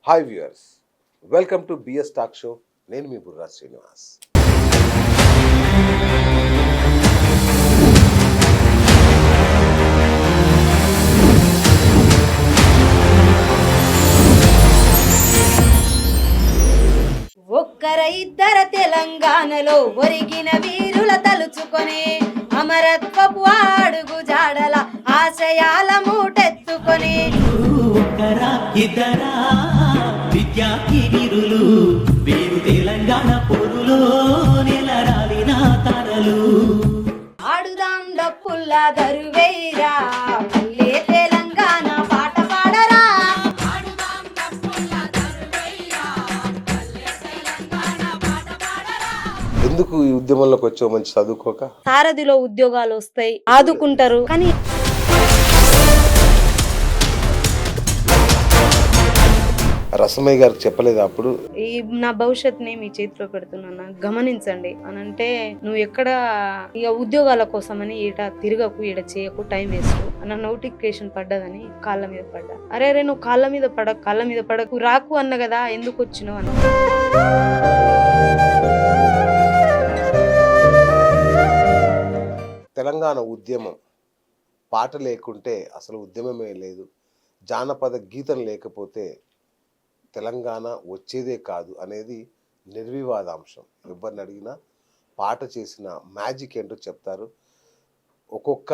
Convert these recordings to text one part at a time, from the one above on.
Hi viewers, welcome to BS talk show. నేను మీ బుర్రా శ్రీనివాస్. ఒక్కర ఇద్దర తెలంగాణలో ఒరిగిన వీరుల తలుచుకొని అమరత్వపు అడుగు జాడల ఆశయాల మూటెత్తుకొని ఒక్కరా ఇద్దరా విద్యార్థి వీరులు వీరు తెలంగాణ పొరులో నెలరాలిన తరలు ఆడుదాం డప్పుల్లా దరువేరా పల్లె తెలంగాణ పాట పాడరా. ఎందుకు ఈ ఉద్యమంలోకి వచ్చావు? మంచి చదువుకోక? సారథిలో ఉద్యోగాలు వస్తాయి, ఆదుకుంటారు. కానీ రసమయ్య గారికి చెప్పలేదు అప్పుడు? ఈ నా భవిష్యత్తుని మీ చేతిలో పెడుతున్నాను, గమనించండి అని అంటే, నువ్వు ఎక్కడ ఇక ఉద్యోగాల కోసమని ఈట తిరగకు, ఈడ చేయకు, టైం వేస్ట్ అన్న నోటిఫికేషన్ పడ్డదని కాళ్ళ మీద పడ్డా. అరే నువ్వు కాళ్ళ మీద పడకు, రాకు అన్న కదా, ఎందుకు వచ్చినావు అన్న. తెలంగాణ ఉద్యమం పాట లేకుంటే అసలు ఉద్యమమే లేదు. జానపద గీతం లేకపోతే తెలంగాణ వచ్చేదే కాదు అనేది నిర్వివాదాంశం. ఎవరిని అడిగినా పాట చేసిన మ్యాజిక్ ఏంటో చెప్తారు. ఒక్కొక్క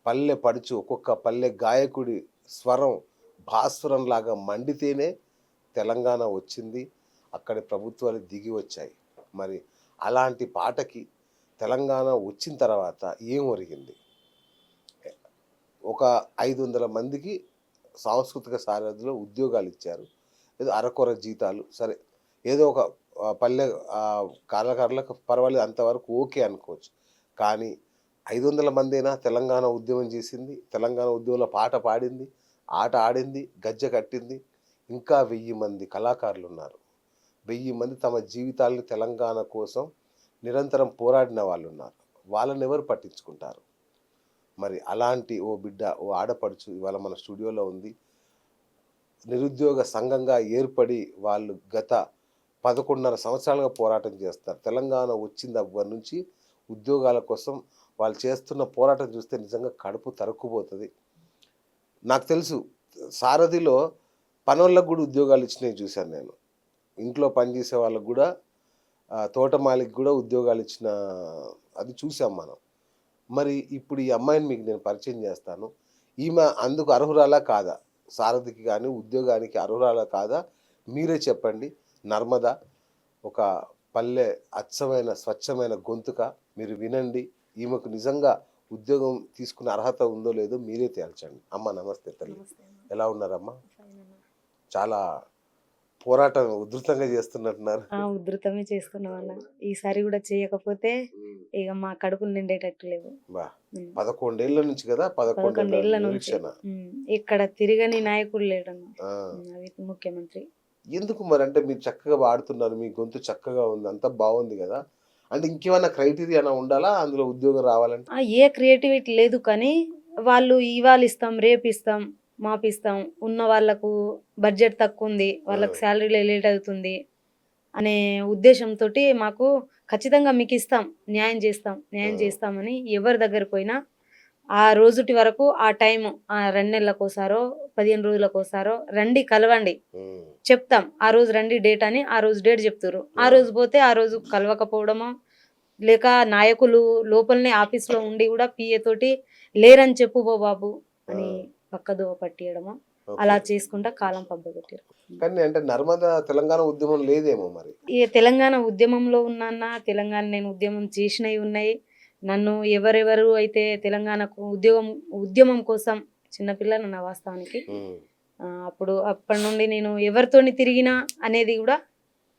పల్లె పడుచు, ఒక్కొక్క పల్లె గాయకుడి స్వరం భాస్వరం లాగా మండితేనే తెలంగాణ వచ్చింది, అక్కడి ప్రభుత్వాలు దిగి వచ్చాయి. మరి అలాంటి పాటకి తెలంగాణ వచ్చిన తర్వాత ఏం ఒరిగింది? ఒక 500 మందికి సాంస్కృతిక సారథిలో ఉద్యోగాలు ఇచ్చారు. ఏదో అరకొర జీతాలు, సరే ఏదో ఒక పల్లె కళాకారులకు పర్వాలేదు, అంతవరకు ఓకే అనుకోవచ్చు. కానీ 500 మందేనా తెలంగాణ ఉద్యమం చేసింది? తెలంగాణ ఉద్యమంలో పాట పాడింది, ఆట ఆడింది, గజ్జె కట్టింది. ఇంకా 1000 మంది కళాకారులు ఉన్నారు. 1000 మంది తమ జీవితాలని తెలంగాణ కోసం నిరంతరం పోరాడిన వాళ్ళు ఉన్నారు. వాళ్ళని ఎవరు పట్టించుకుంటారు? మరి అలాంటి ఓ బిడ్డ, ఓ ఆడపడుచు ఇవాళ మన స్టూడియోలో ఉంది. నిరుద్యోగ సంఘంగా ఏర్పడి వాళ్ళు గత 11.5 సంవత్సరాలుగా పోరాటం చేస్తారు. తెలంగాణ వచ్చిన దగ్గర నుంచి ఉద్యోగాల కోసం వాళ్ళు చేస్తున్న పోరాటం చూస్తే నిజంగా కడుపు తరుక్కుపోతుంది. నాకు తెలుసు, సారథిలో పనోళ్ళకు కూడా ఉద్యోగాలు ఇచ్చినవి చూశాను నేను. ఇంట్లో పనిచేసే వాళ్ళకు కూడా, తోటమాలికి కూడా ఉద్యోగాలు ఇచ్చిన అది చూసాం మనం. మరి ఇప్పుడు ఈ అమ్మాయిని మీకు నేను పరిచయం చేస్తాను. ఈమె అందుకు అర్హురాలా కాదా? సారథికి కానీ ఉద్యోగానికి అర్హురాలా కాదా? మీరే చెప్పండి. నర్మద ఒక పల్లె అచ్చమైన స్వచ్ఛమైన గొంతుక. మీరు వినండి, ఈమెకు నిజంగా ఉద్యోగం తీసుకునే అర్హత ఉందో లేదో మీరే తేల్చండి. అమ్మ నమస్తే తల్లి, ఎలా ఉన్నారమ్మా? చాలా పోరాటం ఉధృతంగా చేస్తున్నట్టున్నారు. ఉధృతమే చేస్తున్నాం అన్న. ఈసారి కూడా చేయకపోతే ఇక మా కడుపులు నిండేటట్టు లేవు. 11 ఏళ్ల నుంచి కదా? 11 ఏళ్ల నుంచి ఇక్కడ తిరగని నాయకుడు లేడన్న, అది ముఖ్యమంత్రి. ఎందుకు మరి? అంటే మీరు చక్కగా పాడుతున్నారు, మీ గొంతు చక్కగా ఉంది, అంతా బాగుంది కదా. అంటే ఇంకేమైనా క్రైటీరియా ఉండాలా అందులో ఉద్యోగం రావాలంటే? ఏ క్రియేటివిటీ లేదు, కానీ వాళ్ళు ఇవాళ ఇస్తాం, రేపు ఇస్తాం, మాపిస్తాం, ఉన్న వాళ్ళకు బడ్జెట్ తక్కువ ఉంది, వాళ్ళకి శాలరీలో లేట్ అవుతుంది అనే ఉద్దేశంతో మాకు ఖచ్చితంగా మీకు ఇస్తాం, న్యాయం చేస్తామని ఎవరి దగ్గర పోయినా ఆ రోజుటి వరకు ఆ టైం 2 నెలలకోసారో 15 రోజులకోసారో రండి, కలవండి, చెప్తాం, ఆ రోజు రండి డేట్ అని ఆ రోజు డేట్ చెప్తారు. ఆ రోజు పోతే ఆ రోజు కలవకపోవడమో, లేక నాయకులు లోపలనే ఆఫీస్లో ఉండి కూడా పిఏ తోటి లేరని చెప్పు బాబు అని పక్కదోవ పట్టియడమో, అలా చేసుకుంటా కాలం పబ్బగొట్టారు. కానీ అంటే నర్మద తెలంగాణ ఉద్యమం లేదేమో మరి. ఈ తెలంగాణ ఉద్యమంలో ఉన్నా, తెలంగాణ నేను ఉద్యమం చేసినవి ఉన్నాయి. నన్ను ఎవరెవరు అయితే తెలంగాణకు ఉద్యమం కోసం, చిన్నపిల్ల నా వాస్తవానికి, అప్పటి నుండి నేను ఎవరితోని తిరిగినా అనేది కూడా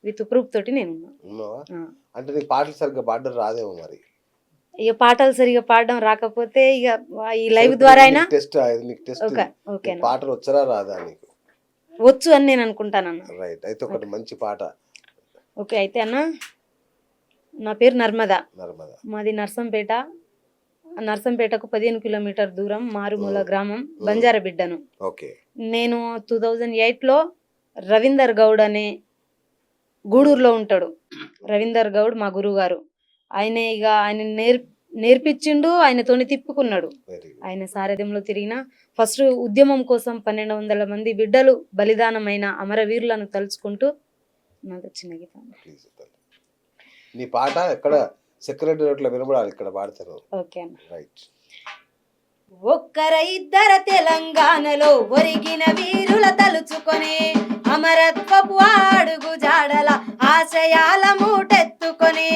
విత్ ప్రూఫ్ తోటి నేను ఉన్నావా? అంటే నీకు పాటలు సరిగ్గా పాడడం రాదేమో మరి. ఇక పాటలు సరిగా పాడడం రాకపోతే ఇక ఈ లైవ్ ద్వారా అయినా పాటలు వచ్చరా రాదా నీకు? వచ్చు అని నేను అనుకుంటానన్న. రైట్, అయితే ఒకటి మంచి పాట. ఓకే, అయితే అన్న, నా పేరు నర్మద, మాది నర్సంపేటకు 15 కిలోమీటర్ దూరం మారుమూల గ్రామం, బంజారా బిడ్డను. నేను 2008లో రవీందర్ గౌడ్ అనే గూడూరులో ఉంటాడు. రవీందర్ గౌడ్ మా గురువు గారు. ఆయన నేర్పించిండు, ఆయనతోని తిప్పుకున్నాడు. Very good. ఆయన సారథ్యంలో తిరిగిన ఫస్ట్ ఉద్యమం కోసం 1200 మంది బిడ్డలు బలిదానమైన అమరవీరులను తలుచుకుంటూ నాకు చిన్న గీతం. ప్లీజ్ నీ పాట ఎక్కడ సెక్రటరియట్ లో వినబడాలి, ఇక్కడ పాడతారు. ఓకే అన్న. రైట్. ఒక్కర ఇద్దర తెలంగాణలో ఒరిగిన వీరుల తలుచుకొని అమరత్వపు అడుగు జాడల ఆశయాల మూటెత్తుకొని,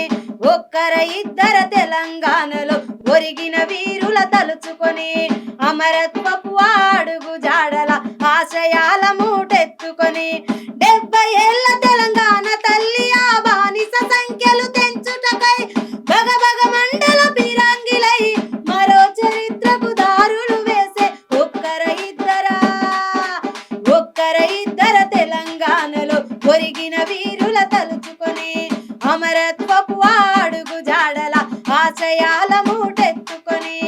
ఒక్కర ఇద్దర తెలంగాణలో ఒరిగిన వీరుల తలుచుకొని అమరత్వపు అడుగు జాడల ఆశయాల మూటెత్తుకొని, 70 ఏళ్ల తెలంగాణ తల్లి ఆ బానిస సంఖ్యలు తెంచుటకై బగబగ మండల పీరాంగిలై మరో చరిత్రకు దారులు వేసే ఒక్కర ఇద్దర తెలంగాణలో ఒరిగిన వీరుల తలుచుకొని అమరత్వపు అడుగు జాడల ఆశయాల మూటెత్తుకొని,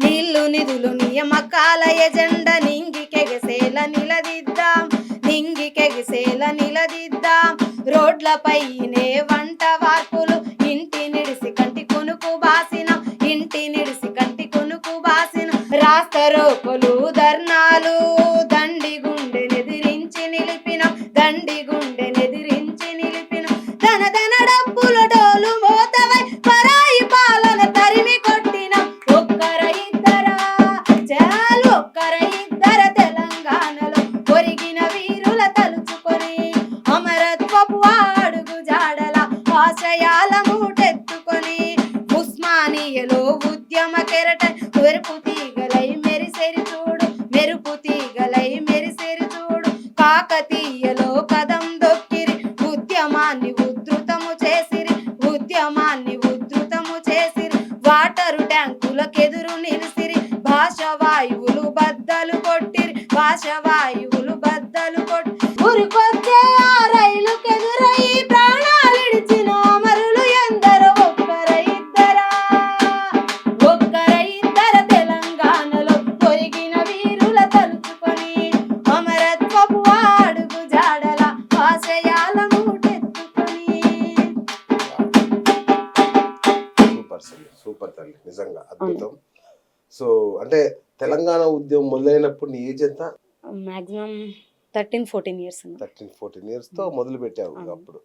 నీళ్లు నిధులు నియమకాల ఎజెండా నింగికెగసేల నిలదిద్దాం, రోడ్లపైనే వంట వార్పులు ఇంటి నిడిసి కంటి కొనుకు బాసిన రాస్తరోకలు ధర్నాలు దండి గుండె నెదిరించి నిలిపిన ధన డబ్బుల డోలు మోతవై పరాయి పాలన తరిమి కొట్టిన ఒక్కర ఇద్దర తెలంగాణలో ఒరిగిన వీరుల తలుచుకొని అమరత్వపు అడుగు జాడల ఆశయాల మూటెత్తుకొని, ఉస్మానియాలో ఉద్యమ కెరట మెరుపు తీగలై మెరిసేరి చూడు, కాకతీయలో కదం దొక్కిరి ఉద్యమాన్ని ఉధృతము చేసిరి, వాటరు ట్యాంకులకెదురు నిలిసిరి, భాష వాయువులు బద్దలు కొట్టిరి, ఉరికొచ్చే ఆ రైలుకెదురై ప్రాణాలిడిచిన అమరులు ఎందరో ఒక్కర ఇద్దర తెలంగాణలో ఒరిగిన వీరుల తలుచుకొని అమరత్వపు అడుగు జాడల ఆశయాల మూటెత్తుకొని. సూపర్ తల్లి, నిజంగా అద్భుతం. సో అంటే తెలంగాణ ఉద్యమం మొదలైనప్పుడు నీ ఏజ్ ఎంత? Maximum 13-14 years. 13-14 ఇయర్స్ తో మొదలు పెట్టావు అప్పుడు.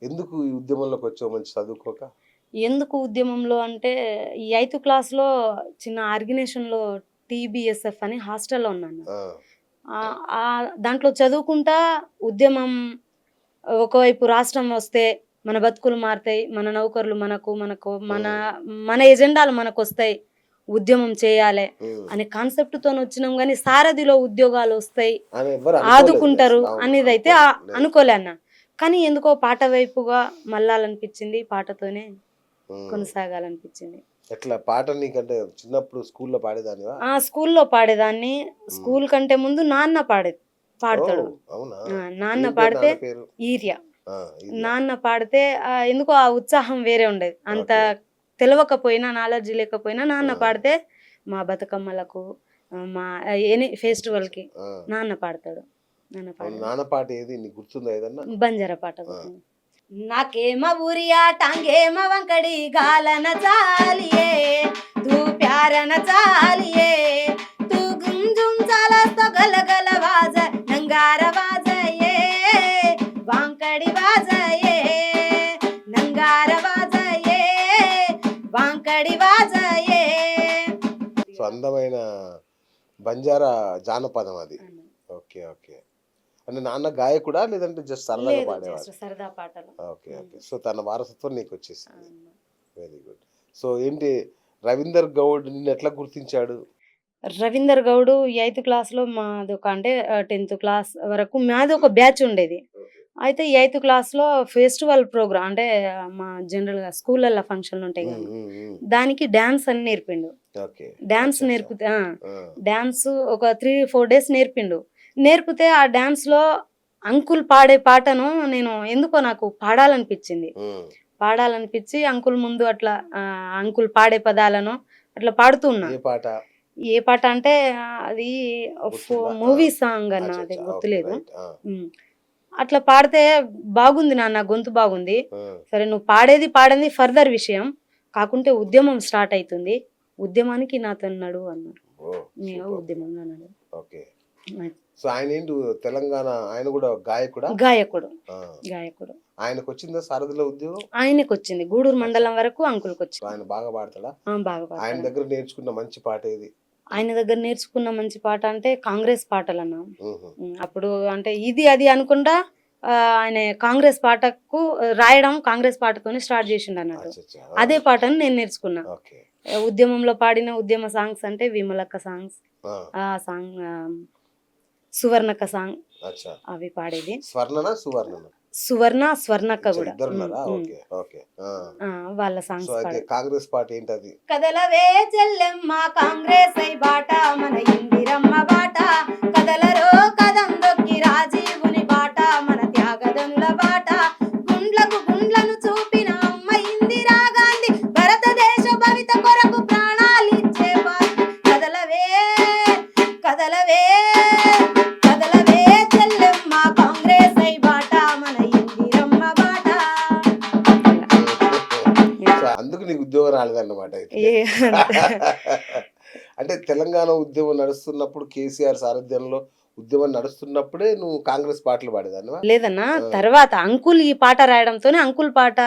ఎందుకు ఈ ఉద్యమంలోకి వచ్చావు మంచి చదువుకోక? ఎందుకు ఉద్యమంలో అంటే ఈ 8th క్లాస్లో చిన్న ఆర్గనైజేషన్లో TBSF అని హాస్టల్లో ఉన్నాను. దాంట్లో చదువుకుంటా ఉద్యమం ఒకవైపు రాష్ట్రం వస్తే మన బతుకులు మారుతాయి, మన నౌకర్లు మనకు మన ఎజెండాలు మనకు వస్తాయి, ఉద్యమం చేయాలి అనే కాన్సెప్ట్ తో వచ్చినాం. కానీ సారథిలో ఉద్యోగాలు వస్తాయి, ఆదుకుంటారు అనేది అయితే అనుకోలే అన్న. కానీ ఎందుకో పాట వైపుగా మళ్ళాలనిపించింది, పాటతోనే కొనసాగాలనిపించింది. ఎట్లా పాట నీకంటే చిన్నప్పుడు స్కూల్లో పాడేదానివా? స్కూల్లో పాడేదాన్ని. స్కూల్ కంటే ముందు నాన్న పాడతాడు. నాన్న పాడితే ఈరియా, నాన్న పాడితే ఎందుకో ఆ ఉత్సాహం వేరే ఉండేది. అంత తెలియకపోయినా, నాలెడ్జ్ లేకపోయినా నాన్న పాడితే మా బతుకమ్మలకు, మా ఎనీ ఫెస్టివల్ కి నాన్న పాడతాడు. నాన్న పాట ఏది నీకు గుర్తుందా ఏదన్నా? బంజారా పాట. నాకేమ ఊరియా టాంగేమ వంకడి గాలన చాలియే తూ ప్యారన చాలియే తూ గుంజుం చాలతో గలగల వాజ నంగార వాజయే వాంకడి వాజయే నంగార వాజయే వాంకడి వాజయే. సో అందమైన బంజారా జానపదం అది. Okay okay. అంటే నాన్న గాయకుడా లేదంటే జస్ట్ సరదాగా పాడేవారు? సరదా పాటలు. Okay okay. సో తన వారసత్వం నీకు వచ్చేసింది. Very good. సో ఏంటి రవీందర్ గౌడ్ నిన్ను ఎట్లా గుర్తించాడు? రవీందర్ గౌడ్ 8th క్లాస్లో మాది ఒక అంటే 10th క్లాస్ వరకు మాది ఒక బ్యాచ్ ఉండేది. అయితే 8th క్లాస్లో ఫెస్టివల్ ప్రోగ్రామ్ అంటే మా జనరల్గా స్కూళ్ళల్లో ఫంక్షన్లు ఉంటాయి కదా, దానికి డ్యాన్స్ అని నేర్పిండు. డ్యాన్స్ డ్యాన్స్ ఒక 3-4 డేస్ నేర్పితే ఆ డాన్స్ లో అంకుల్ పాడే పాటను నేను ఎందుకో నాకు పాడాలనిపించి అంకుల్ ముందు అట్లా అంకుల్ పాడే పదాలను అట్లా పాడుతున్నా. ఏ పాట అంటే అది గుర్తుందా? మూవీ సాంగ్ అన్న, అచ్చా, అది అచ్చా, గుర్తులేదు. Okay, right. ఉమ్. అట్లా పాడితే బాగుంది నాన్న, గొంతు బాగుంది. ఆ, సరే నువ్వు పాడేది ఫర్దర్ విషయం, కాకుంటే ఉద్యమం స్టార్ట్ అవుతుంది, ఉద్యమానికి నాతో నడు అన్నారు. ఓ, నేను సూపర్. ఉద్యమంలో నడు. ఓకే. సో ఆయన ఏంటి తెలంగాణ, ఆయన కూడా గాయకుడా? గాయకుడు. ఆ, గాయకుడు. ఆయనకు వచ్చిందా సారథిలో ఉద్యోగం? ఆయనకు వచ్చింది, గూడూరు మండలం వరకు అంకుల్కి సో వచ్చింది. ఆయన బాగా పాడతాడా? బాగా ఆయన పాడతాడు. దగ్గర నేర్చుకున్న మంచి పాట ఏది? ఆయన దగ్గర నేర్చుకున్న మంచి పాట అంటే కాంగ్రెస్ పాటలు అన్న. ఊహు. అప్పుడు అంటే ఇది అది అనుకుండా ఆయన కాంగ్రెస్ పాటకు రాయడం కాంగ్రెస్ పాటతోనే స్టార్ట్ చేసిండు అన్నట్టు. అచ్చా, అచ్చా. అదే పాటను నేను నేర్చుకున్నా. ఓకే. ఉద్యమంలో పాడిన ఉద్యమ సాంగ్స్ అంటే విమలక్క సాంగ్స్, ఆ, ఆ సాంగ్, సువర్ణక్క సాంగ్, అచ్చా. అవి పాడేది. స్వర్ణనా సువర్ణనా? స్వర్ణక్క అచ్చా, కూడా. ఇద్దరు ఉన్నారా? Okay, okay. ఆ. వాళ్ళ సో సాంగ్స్ అయితే పాడే. కాంగ్రెస్ పార్టీ ఏంటది? కదలవే చెల్లెమ్మ కాంగ్రెస్ ఐ బాట, మన ఇందిరమ్మ బాట, కదలరో కదం దొక్కి రాజీవుని బాట, మన త్యాగదనుల బాట, గుండ్లకు గుండ్లను చూపిన అమ్మ ఇందిరా గాంధీ, భారతదేశ భవిత కొరకు ప్రాణాలిచ్చే బాట. కదలవే కదలవే కదలవే చెల్లెమ్మ కాంగ్రెస్ ఐ బాట, మన ఇందిరమ్మ బాట. సో అందుకు నీకు ఉద్యోగం రాలేదన్నమాట అయితే. అంటే తెలంగాణ ఉద్యమం నడుస్తున్నప్పుడు కేసీఆర్ సారథ్యంలో ఉద్యమం నడుస్తున్నప్పుడే నువ్వు కాంగ్రెస్ పాటలు పాడేదాన్ని? లేదన్నా, తర్వాత అంకుల్ ఈ పాట రాయడంతోనే అంకుల్ పాట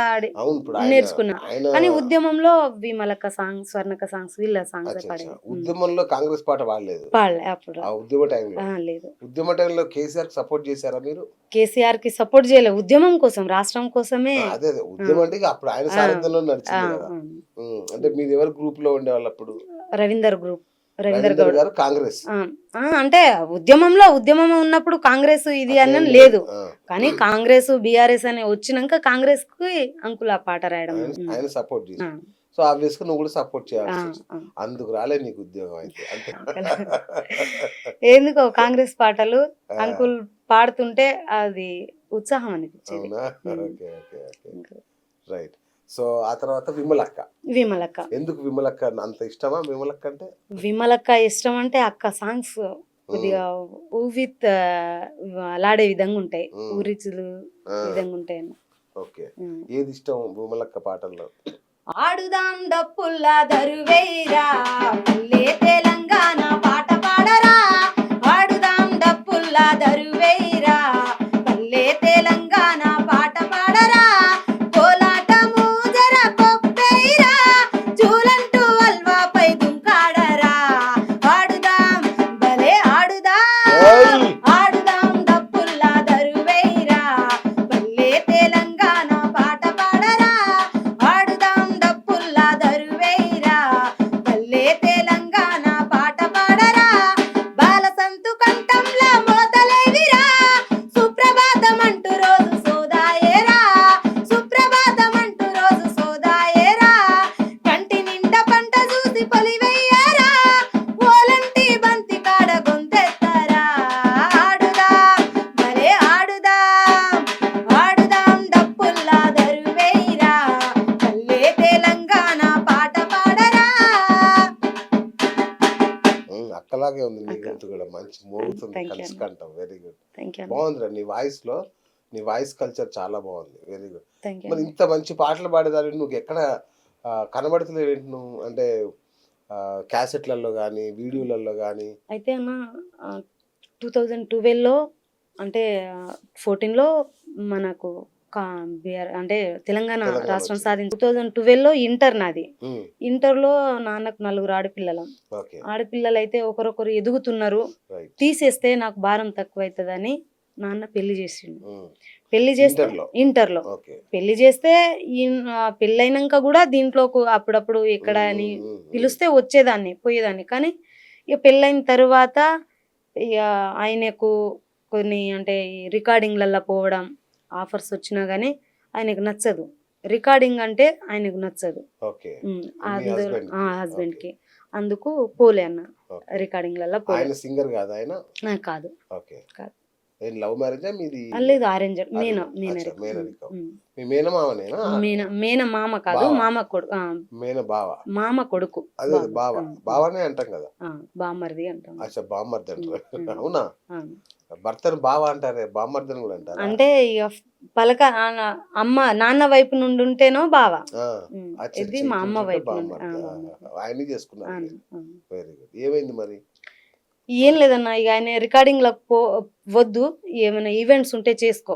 అవును. ఇప్పుడు నేర్చుకున్నా. ఆయన కానీ ఉద్యమంలో విమలక్క సాంగ్, స్వర్ణక్క సాంగ్స్, వీళ్ళ సాంగ్స్ అచ్చా, పాడేది. అచ్చా. ఉద్యమంలో కాంగ్రెస్ పాట పాడలేదు పాడలే అప్పుడు. ఆ ఉద్యమ టైంలో? లేదు. ఉద్యమ టైంలో కేసీఆర్ సపోర్ట్ చేశారా మీరు? కేసీఆర్ కి సపోర్ట్ చేయలేదు, ఉద్యమం కోసం, రాష్ట్రం కోసమే. అదే అదే ఉద్యమం అంటే ఇక అప్పుడు ఆయన సారథ్యంలో నడిచింది కదా. అంటే మీరు ఎవరు గ్రూప్ లో ఉండేవాళ్ళు అప్పుడు? రవీందర్ గ్రూప్, రవీందర్ రవీందర్ గౌడ్. గారు కాంగ్రెస్. అంటే ఉద్యమం ఉన్నప్పుడు కాంగ్రెస్ ఇది అట్లేం అని లేదు. ఆ. కానీ కాంగ్రెస్ బీఆర్ఎస్ అని వచ్చినాక కాంగ్రెస్ కి అంకుల్ ఆ పాట రాయడం. ఆయన సపోర్ట్ చేసి, సో ఆబ్వియస్ గా నువ్వు కూడా సపోర్ట్ చేయాల్సి వచ్చింది. అందుకు రాలే నీకు ఉద్యోగం అయితే అంతే. ఎందుకో కాంగ్రెస్ పాటలు అంకుల్ పాడుతుంటే అది ఉత్సాహం అనిపించేది. అవునా? Okay, okay, okay, right. So ఆ తర్వాత విమలక్క. విమలక్క. ఎందుకు విమలక్క అంత ఇష్టమా? విమలక్క అంటే విమలక్క ఇష్టం అంటే అక్క సాంగ్స్ కొద్దిగా ఊవిత్ లాడే విధంగా ఉంటాయి, ఊరిచులు విధంగా ఉంటాయి. ఓకే. ఏది ఇష్టం విమలక్క పాటల్లో? ఆడుదాం డప్పుల్లా దరువేరా, పల్లె తెలంగాణ పాట పాడరా, ఆడుదాం డప్పుల్లా దరువేరా, పల్లె తెలంగాణ పాట పాడరా, కోలాటము జర కొప్పేరా, చూలంటూ అల్వాపై దుంకాడరా, ఆడుదాం భలే ఆడుదాం, ఆడుదాం డప్పుల్లా దరువేరా, పల్లె తెలంగాణ పాట పాడరా, ఆడుదాం డప్పుల్లా దరువేరా, పల్లె తెలంగాణ పాట పాడరా, బాల సంతు కంఠంలా మోతలేవిరా, సుప్రభాతం అంటూ రోజు సోదాయేరా, సుప్రభాతం అంటూ రోజు సోదాయేరా, కంటి నిండా పంట చూసి పొలివెయ్యారా, ఓలంటి బంతి కాడ గొంతెత్తారా, ఆడుదాం భలే ఆడుదాం, ఆడుదాం డప్పుల్లా దరువేరా, పల్లె తెలంగాణ పాట పాడరా. అక్కలాగే ఉంది నీ గొంతు కూడా, మంచి మోగుతుంది, Thank you. కలిసి కంటాం. Very good, thank you. బాగుందిరా నీ వాయిస్ లో, నీ వాయిస్ కల్చర్ చాలా బాగుంది. Very good. Thank you. మరి ఇంత మంచి పాటలు పాడేదాన్ని నువ్వు ఎక్కడ కనబడతలేవు ఏంటి నువ్వు? అంటే క్యాసెట్లలో కానీ వీడియోలలో కానీ? అయితే అన్న 2012లో అంటే 14లో మనకు అంటే తెలంగాణ రాష్ట్రం వచ్చింది. సాధించి 2012లో ఇంటర్ నాది. ఇంటర్లో నాన్నకు 4 ఆడపిల్లలం. ఓకే, ఆడపిల్లలు అయితే ఒకరొకరు ఎదుగుతున్నారు, రైట్. తీసేస్తే నాకు భారం తక్కువ అవుతుందని నాన్న పెళ్లి చేసిండు. పెళ్లి చేస్తే ఇంటర్లో ఓకే, పెళ్లి చేస్తే పెళ్ళైనాక కూడా దీంట్లో అప్పుడప్పుడు ఎక్కడ అని పిలిస్తే వచ్చేదాన్ని, పోయేదాన్ని. కానీ ఇక పెళ్ళైన తర్వాత ఇక ఆయనకు కొన్ని అంటే రికార్డింగ్లలో పోవడం, ఆఫర్స్ వచ్చినా కానీ ఆయనకు నచ్చదు, రికార్డింగ్ అంటే ఆయనకు నచ్చదు. ఓకే, హస్బెండ్కి. అందుకు పోలే అన్న రికార్డింగ్లలో పోలే. సింగర్ కాదు ఆయన? కాదు. ఓకే, కాదు. ఏం లవ్ మ్యారేజా మీది? లేదు, అరేంజ్డ్. అచ్చా, మేనరికం. మేనరికం. మీ మేనమామనేనా? మేన మామ కాదు, బావ. మామ కొడుకు. మేన బావ. మామ కొడుకు. అదే బావ. బావనే అంటాం కదా. బామ్మర్ది అంటాం. అచ్చా, బామ్మర్ది అంటారు. ఉమ్. అవునా? అవును. భర్తను బావ అంటారే, బామ్మర్దని కూడా అంటారా? అంటే ఇక పలక అమ్మ నాన్న వైపు నుండి ఉంటేనో బావ. ఆ, ఉమ్. అచ్చా, ఇది మా అమ్మ చేయించుంటే వైపు నుండి. బామ్మర్ది. బామ్మర్ది. ఆయన్ని చేసుకున్నారు. అవును, అవును. Very good. ఏమైంది మరి? ఏం లేదన్నా, ఇక ఆయన రికార్డింగ్ లకు వద్దు, ఏమైనా ఈవెంట్స్ ఉంటే చేసుకో,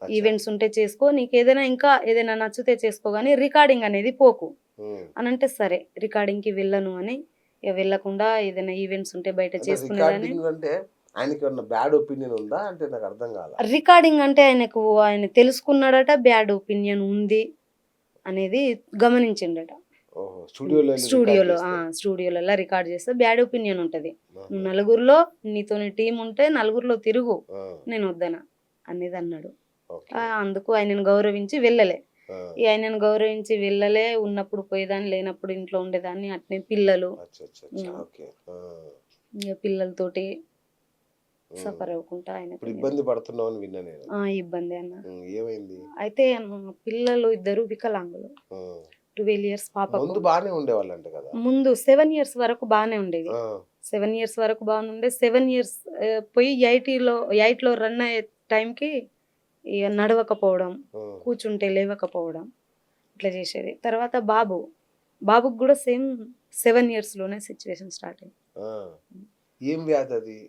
అచ్చా. ఈవెంట్స్ ఉంటే చేసుకో, నీకు ఏదైనా ఇంకా ఏదైనా నచ్చితే చేసుకో, కానీ రికార్డింగ్ అనేది పోకు ఉమ్. అని అంటే, సరే రికార్డింగ్ కి వెళ్ళను అని ఇక వెళ్ళకుండా ఏదైనా ఈవెంట్స్ ఉంటే బయట అంటే చేసుకునేదాన్ని. రికార్డింగ్ అంటే ఆయనకి ఏమన్నా బ్యాడ్ ఒపీనియన్ ఉందా అంటే నాకు అర్థం కాల. రికార్డింగ్ అంటే ఆయన తెలుసుకున్నాడట, బ్యాడ్ ఒపీనియన్ ఉంది అనేది గమనించిండట. ఓహో, స్టూడియోలో స్టూడియోలలో రికార్డ్ చేస్తే బ్యాడ్ ఒపీనియన్ ఉంటది. నువ్వు నలుగురిలో నీతోని టీం ఉంటే నలుగురిలో తిరుగు, నేను వద్దనా అనేది అన్నాడు. అందుకు ఆయనను గౌరవించి వెళ్ళలే. ఈ ఆయనను గౌరవించి వెళ్ళలే, ఉన్నప్పుడు పోయేదాన్ని, లేనప్పుడు ఇంట్లో ఉండేదాన్ని. అట్నే పిల్లలు, ఇక పిల్లలతోటి సఫర్ అవ్వకుండా ఆయన ఇబ్బంది పడుతున్నావు అని విన్నా నేను. ఇబ్బంది అన్న. ఏమైంది? అయితే పిల్లలు ఇద్దరు వికలాంగులు. 12 years పాప. ముందు బానే ఉండేవాళ్ళంట కదా. ముందు 7 years వరకు బానే ఉండేది. 7 years వరకు బాగుండే. 7 years పోయి 8లో రన్ అయ్యే టైంకి ఇక నడవకపోవడం, కూర్చుంటే లేవకపోవడం, ఇట్లా చేసేది. తర్వాత బాబుకి కూడా సేమ్ 7 years లోనే సిచ్యువేషన్ స్టార్ట్ అయింది. ఏం వ్యాధి అది?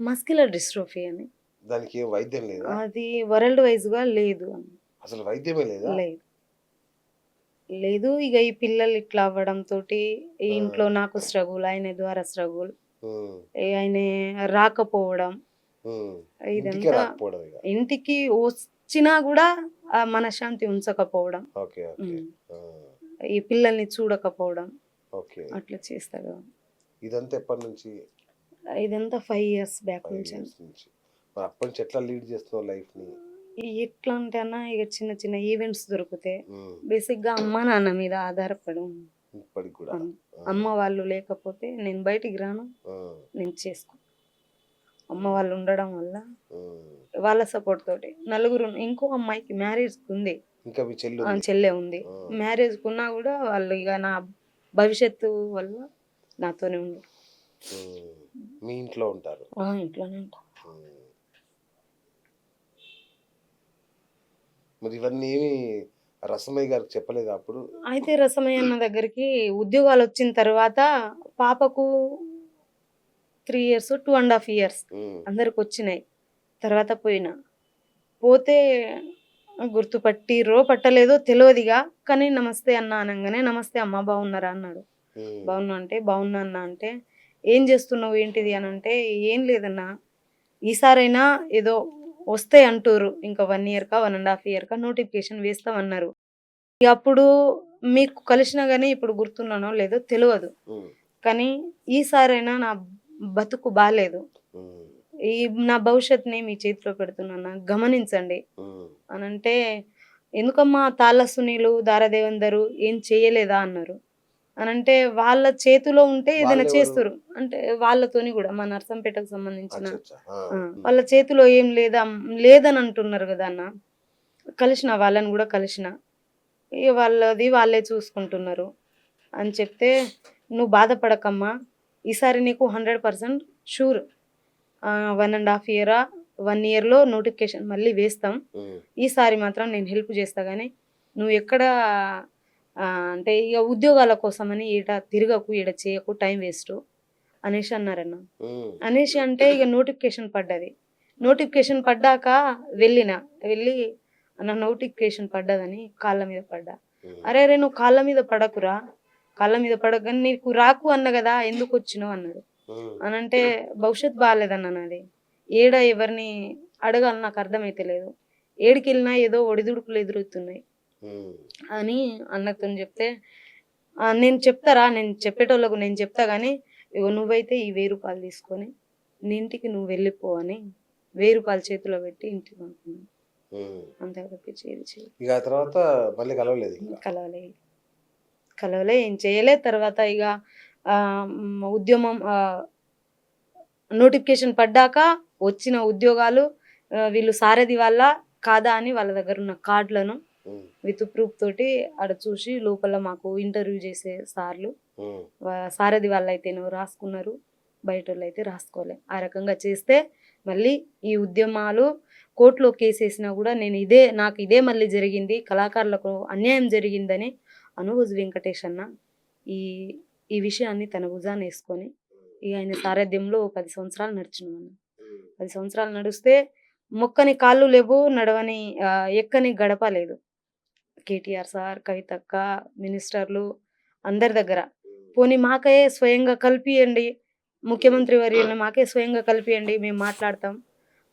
మస్క్యులర్ డిస్ట్రోఫీ అని. దానికి ఏం వైద్యం లేదా? అది వరల్డ్ వైజ్ గా లేదు అని. అసలు వైద్యమే లేదా? లేదు. ఇక ఈ పిల్లలు ఇట్లా అవ్వడం తోటి ఇంట్లో నాకు స్ట్రగుల్, ఆయన ద్వారా స్ట్రగుల్, ఆయన రాకపోవడం, ఇదంతా ఇంటికి వచ్చినా కూడా ఆ మనశ్శాంతి ఉంచకపోవడం, ఈ పిల్లల్ని చూడకపోవడం, అట్లా చేస్తాడు. ఇదంతా ఎప్పటి నుంచి? ఇదంతా 5 years బ్యాక్ నుంచి. అప్పటి నుంచి ఎట్లా లీడ్ చేస్తున్నావు లైఫ్ ని? ఎట్లా అంటే అన్న, ఇక చిన్న చిన్న ఈవెంట్స్ దొరికితే బేసిక్ గా అమ్మ నాన్న మీద ఆధారపడి. అమ్మ వాళ్ళు లేకపోతే నేను బయటికి రాను, నేను చేసుకో. అమ్మ వాళ్ళు ఉండడం వల్ల వాళ్ళ సపోర్ట్ తోటి నలుగురు. ఇంకో అమ్మాయికి మ్యారేజ్ ఉంది, చెల్లె ఉంది. మ్యారేజ్ కున్నా కూడా వాళ్ళు ఇక నా భవిష్యత్తు వల్ల నాతోనే ఉండరు. మీ ఇంట్లో ఉంటారు? ఇంట్లోనే ఉంటారు. మరి ఇవన్నీ ఏమి రసమయ్య గారికి చెప్పలేదు అప్పుడు? అయితే రసమయ్య అన్న దగ్గరికి ఉద్యోగాలు వచ్చిన తర్వాత పాపకు 3 years 2.5 years అందరికి వచ్చినాయి. తర్వాత పోతే పట్టలేదో తెలియదుగా, కానీ నమస్తే అన్న అనగానే నమస్తే అమ్మ బాగున్నారా అన్నాడు. బాగున్నా అంటే, బాగున్నా అన్న అంటే, ఏం చేస్తున్నావు ఏంటిది అని అంటే, ఏం లేదన్నా, ఈసారైనా ఏదో వస్తాయి అంటారు, ఇంకా 1 year 1.5 year నోటిఫికేషన్ వేస్తామన్నారు. అప్పుడు మీకు కలిసినా గానీ ఇప్పుడు గుర్తున్నానో లేదో తెలియదు, కానీ ఈసారైనా నా బతుకు బాలేదు, నా భవిష్యత్తుని మీ చేతిలో పెడుతున్నా, గమనించండి అని అంటే, ఎందుకమ్మా తాళ్ళ సునీలు దారదేవందరు ఏం చేయలేదా అన్నారు. అని అంటే, వాళ్ళ చేతిలో ఉంటే ఏదైనా చేస్తారు అంటే, వాళ్ళతోని కూడా మా నర్సంపేటకు సంబంధించిన వాళ్ళ చేతిలో ఏం లేదని అంటున్నారు కదా అన్న. వాళ్ళని కూడా కలిసిన, వాళ్ళది వాళ్ళే చూసుకుంటున్నారు అని చెప్తే, నువ్వు బాధపడకమ్మా, ఈసారి నీకు 100% షూర్ 1.5 year 1 year లో నోటిఫికేషన్ మళ్ళీ వేస్తాం. ఈసారి మాత్రం నేను హెల్ప్ చేస్తా, కానీ నువ్వు ఎక్కడ అంటే ఇక ఉద్యోగాల కోసమని ఈడ తిరగకు, ఈడ చేయకు, టైం వేస్ట్ అనేసి అన్నారన్న. అనేసి అంటే ఇక నోటిఫికేషన్ పడ్డది. నోటిఫికేషన్ పడ్డాక వెళ్ళి అన్న నోటిఫికేషన్ పడ్డదని కాళ్ళ మీద పడ్డా. అరే నువ్వు కాళ్ళ మీద పడకురా, కాళ్ళ మీద పడక నీకు రాకు అన్న కదా, ఎందుకు వచ్చినావు అన్నాడు. అని అంటే, భవిష్యత్ బాగాలేదన్న నాది, ఏడ ఎవరిని అడగాలి నాకు అర్థమైతే లేదు, ఏడికి వెళ్ళినా ఏదో ఒడిదుడుకులు ఎదురుతున్నాయి అని అన్నతో చెప్తే, నేను చెప్తారా, నేను చెప్పేటోళ్ళకు నేను చెప్తా, కానీ నువ్వైతే ఈ 1000 రూపాయలు తీసుకొని నీ ఇంటికి నువ్వు వెళ్ళిపో అని 1000 రూపాయలు చేతిలో పెట్టి ఇంటికి పంపుకున్నాను. అంతే తప్పించి తర్వాత మళ్ళీ కలవలే, ఏం చేయలే. తర్వాత ఇక ఉద్యమం నోటిఫికేషన్ పడ్డాక వచ్చిన ఉద్యోగాలు వీళ్ళు సారథి వల్ల కాదా అని వాళ్ళ దగ్గర ఉన్న కార్డులను ఉమ్, విత్ ప్రూఫ్ తోటి ఆడ చూసి లోపల మాకు ఇంటర్వ్యూ చేసే సార్లు ఉమ్, సారథి వాళ్ళు అయితే రాసుకున్నారు, బయట వాళ్ళు అయితే రాసుకోలే. ఆ రకంగా చేస్తే మళ్ళీ ఈ ఉద్యమాలు కోర్టులో కేసు వేసినా కూడా నాకు ఇదే మళ్ళీ జరిగింది, కళాకారులకు అన్యాయం జరిగిందని అనుభూజ్ వెంకటేష్ అన్న ఈ ఈ విషయాన్ని తన భుజాన్ని వేసుకొని ఇక ఆయన సారథ్యంలో 10 సంవత్సరాలు నడిచినామన్న. 10 సంవత్సరాలు నడిస్తే మొక్కని కాళ్ళు లేవు, నడవని ఎక్కని గడప లేదు. కేటీఆర్ సార్, కవితక్క, మినిస్టర్లు అందరి దగ్గర పోనీ మాకే స్వయంగా కల్పియండి, ముఖ్యమంత్రి వర్యులను మాకే స్వయంగా కల్పియండి, మేము మాట్లాడతాం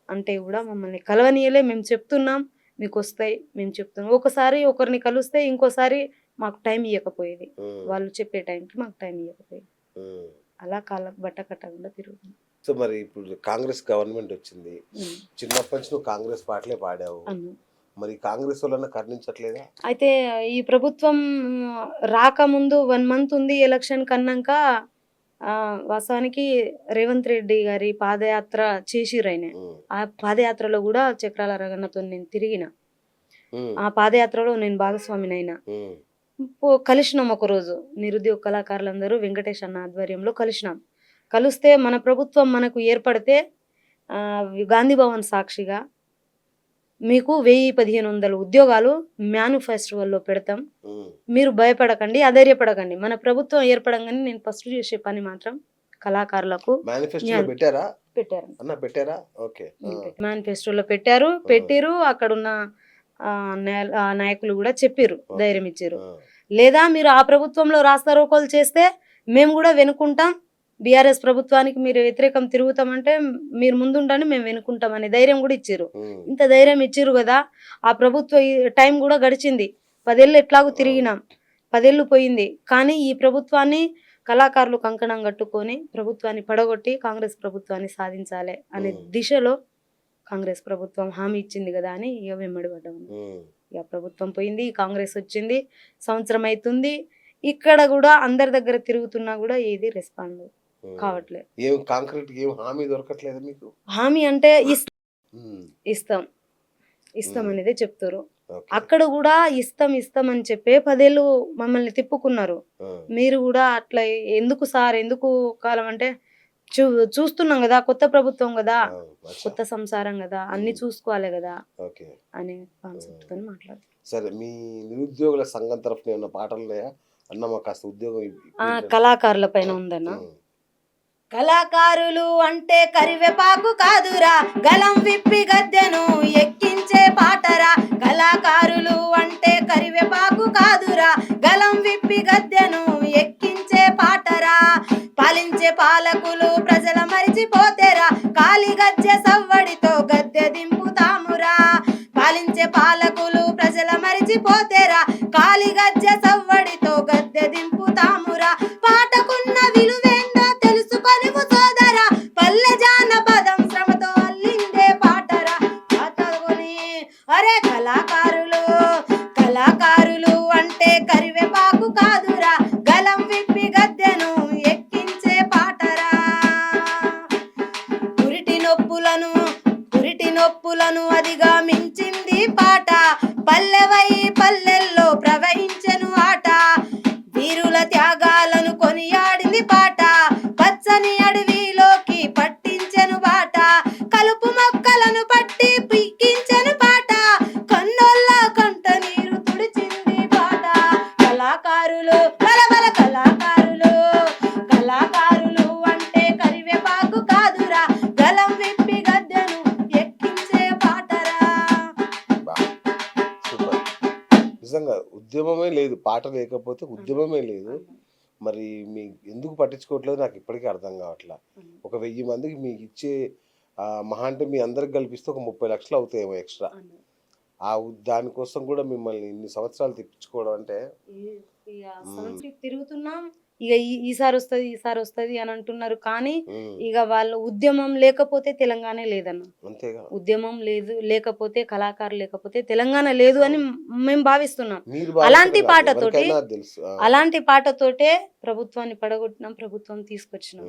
అంటే కూడా మమ్మల్ని కలవనీయలే. మేము చెప్తున్నాం మీకు వస్తాయి, మేము చెప్తున్నాం. ఒకసారి ఒకరిని కలిస్తే ఇంకోసారి మాకు టైం ఇవ్వకపోయేది, ఉమ్, వాళ్ళు చెప్పే టైంకి మాకు టైం ఇవ్వకపోయేది. ఉమ్. అలా కాళ్ళకు బట్ట కట్టకుండా తిరుగుతుంది. సో మరి ఇప్పుడు కాంగ్రెస్ గవర్నమెంట్ వచ్చింది, చిన్నప్పటి నుంచి నువ్వు కాంగ్రెస్ పాటలే పాడావు, అను మరి కాంగ్రెస్ వాళ్ళని కర్ణించట్లేదా? అయితే ఈ ప్రభుత్వం రాకముందు 1 మంత్ ఉంది ఎలక్షన్ కన్నాక వాస్తవానికి రేవంత్ రెడ్డి గారి పాదయాత్ర చేసిర్రు ఆయన. ఉమ్, ఆ పాదయాత్రలో కూడా చక్రాల రగన్నతో నేను తిరిగిన. ఉమ్, ఆ పాదయాత్రలో నేను భాగస్వామినైనా. ఉమ్, కలిసినాం ఒకరోజు నిరుద్యోగ కళాకారులందరూ వెంకటేష్ అన్న ఆధ్వర్యంలో కలిసినాం. కలిస్తే మన ప్రభుత్వం మనకు ఏర్పడితే గాంధీ భవన్ సాక్షిగా మీకు 1000-1500 ఉద్యోగాలు మేనిఫెస్టోలో పెడతాం, ఉమ్, మీరు భయపడకండి, అధైర్యపడకండి. మన ప్రభుత్వం ఏర్పడంగానే నేను ఫస్ట్ చేసే పని మాత్రం కళాకారులకు మేనిఫెస్టోలో పెట్టారా పెట్టారు. అన్న? పెట్టారా? ఓకే. మేనిఫెస్టోలో పెట్టిరు. అక్కడున్న నాయకులు కూడా చెప్పిర్రు, ధైర్యం ఇచ్చారు. లేదా మీరు ఆ ప్రభుత్వంలో రాస్తారోకోలు చేస్తే మేము కూడా వెనుకుంటాం, బీఆర్ఎస్ ప్రభుత్వానికి మీరు వ్యతిరేకం తిరుగుతామంటే మీరు ముందుండండి, మేము వెనుకుంటాం అనే ధైర్యం కూడా ఇచ్చారు. ఇంత ధైర్యం ఇచ్చిర్రు కదా, ఆ ప్రభుత్వ టైం కూడా గడిచింది. 10 ఏళ్ళు ఎట్లాగూ తిరిగినాం, 10 ఏళ్ళు పోయింది. కానీ ఈ ప్రభుత్వాన్ని కళాకారులు కంకణం కట్టుకొని ప్రభుత్వాన్ని పడగొట్టి కాంగ్రెస్ ప్రభుత్వాన్ని సాధించాలి అనే దిశలో కాంగ్రెస్ ప్రభుత్వం హామీ ఇచ్చింది కదా అని ఇక వెంబడి పడ్డాము. ఇక ప్రభుత్వం పోయింది, కాంగ్రెస్ వచ్చింది, సంవత్సరం అవుతుంది. ఇక్కడ కూడా అందరి దగ్గర తిరుగుతున్నా కూడా ఏది రెస్పాండ్ కావట్లేదు. ఏం కాంక్రీట్ ఏం హామీ దొరకట్లేదు మీకు? హామీ అంటే ఇస్తాం అనేది చెప్తారు. అక్కడ కూడా ఇస్తాం అని చెప్పే 10 ఏళ్ళు మమ్మల్ని తిప్పుకున్నారు. మీరు కూడా అట్లా ఎందుకు సార్, ఎందుకు కాలం అంటే చూస్తున్నాం కదా, కొత్త ప్రభుత్వం కదా, కొత్త సంసారం కదా, అన్ని చూసుకోవాలి కదా అనే కాన్సెప్ట్ తో మాట్లాడు. సరే, మీ నిరుద్యోగుల సంఘం తరఫున ఏమన్నా పాటలు ఉన్నాయా అన్న? మాకు కాస్త ఉద్యోగం కళాకారుల పైన ఉందన్న. కళాకారులు అంటే కరివేపాకు కాదురా, గలం విప్పి గద్దెను ఎక్కించే పాటరా. కళాకారులు అంటే కరివేపాకు కాదురా, గలం విప్పి గద్దెను ఎక్కించే పాటరా. పాలించే పాలకులు ప్రజల మరిచిపోతేరా, కాలి గజ్జె సవ్వడితో గద్దె దింపుతామురా. పాలించే పాలకులు ప్రజల మరిచిపోతేరా, కాలి గజ్జె సవ్వడితో గద్దె దింపుతామురా. పాటకున్న విలువేందో తెలుసుకొని సోదరా, పల్లె జానపదం శ్రమతో అల్లిందే పాటరా. పాటకుని అరే కళాకారులు అంటే కరివేపాకు కాదురా, గలం విప్పి గద్దెను ఎక్కించే పాటరా. పురిటి నొప్పులను అదిగా మించింది పాట, పల్లెల్లో ప్రవహించెను ఆట. వీరుల త్యాగాలను కొనియాడింది పాట, పచ్చని అడవిలోకి పట్టించెను బాట. కలుపు మొక్కలను పట్టి పిక్కించెను పాట, కన్నోళ్ళ కంట నీరు తుడిచింది పాట. కళాకారులు బలబల కళాకారులు అంటే కరివేపాకు కాదురా, గలం విప్పి గద్దెను ఎక్కించే పాటరా. నిజంగా ఉద్యమమే లేదు, పాట లేకపోతే ఉద్యమమే లేదు. మరి మీ ఎందుకు పట్టించుకోవట్లేదు నాకు ఇప్పటికీ అర్థం కావట్లా. ఒక 1000 మందికి మీకు ఇచ్చే మహా అంటే మీ అందరికి కల్పిస్తే ఒక 30 లక్షలు అవుతాయేమో ఎక్స్ట్రా. దానికోసం కూడా మిమ్మల్ని ఇన్ని సంవత్సరాలు తిప్పించుకోవడం అంటే తిరుగుతున్నాం. ఇక ఈసారి వస్తుంది అని అంటున్నారు. కానీ ఇక వాళ్ళ ఉద్యమం లేకపోతే తెలంగాణ లేదన్న. అంతేగా, ఉద్యమం లేకపోతే కళాకారులు లేకపోతే తెలంగాణ లేదు అని మేము భావిస్తున్నాం. అలాంటి పాటతోటే ప్రభుత్వాన్ని పడగొట్టినాం, ప్రభుత్వం తీసుకొచ్చినాం.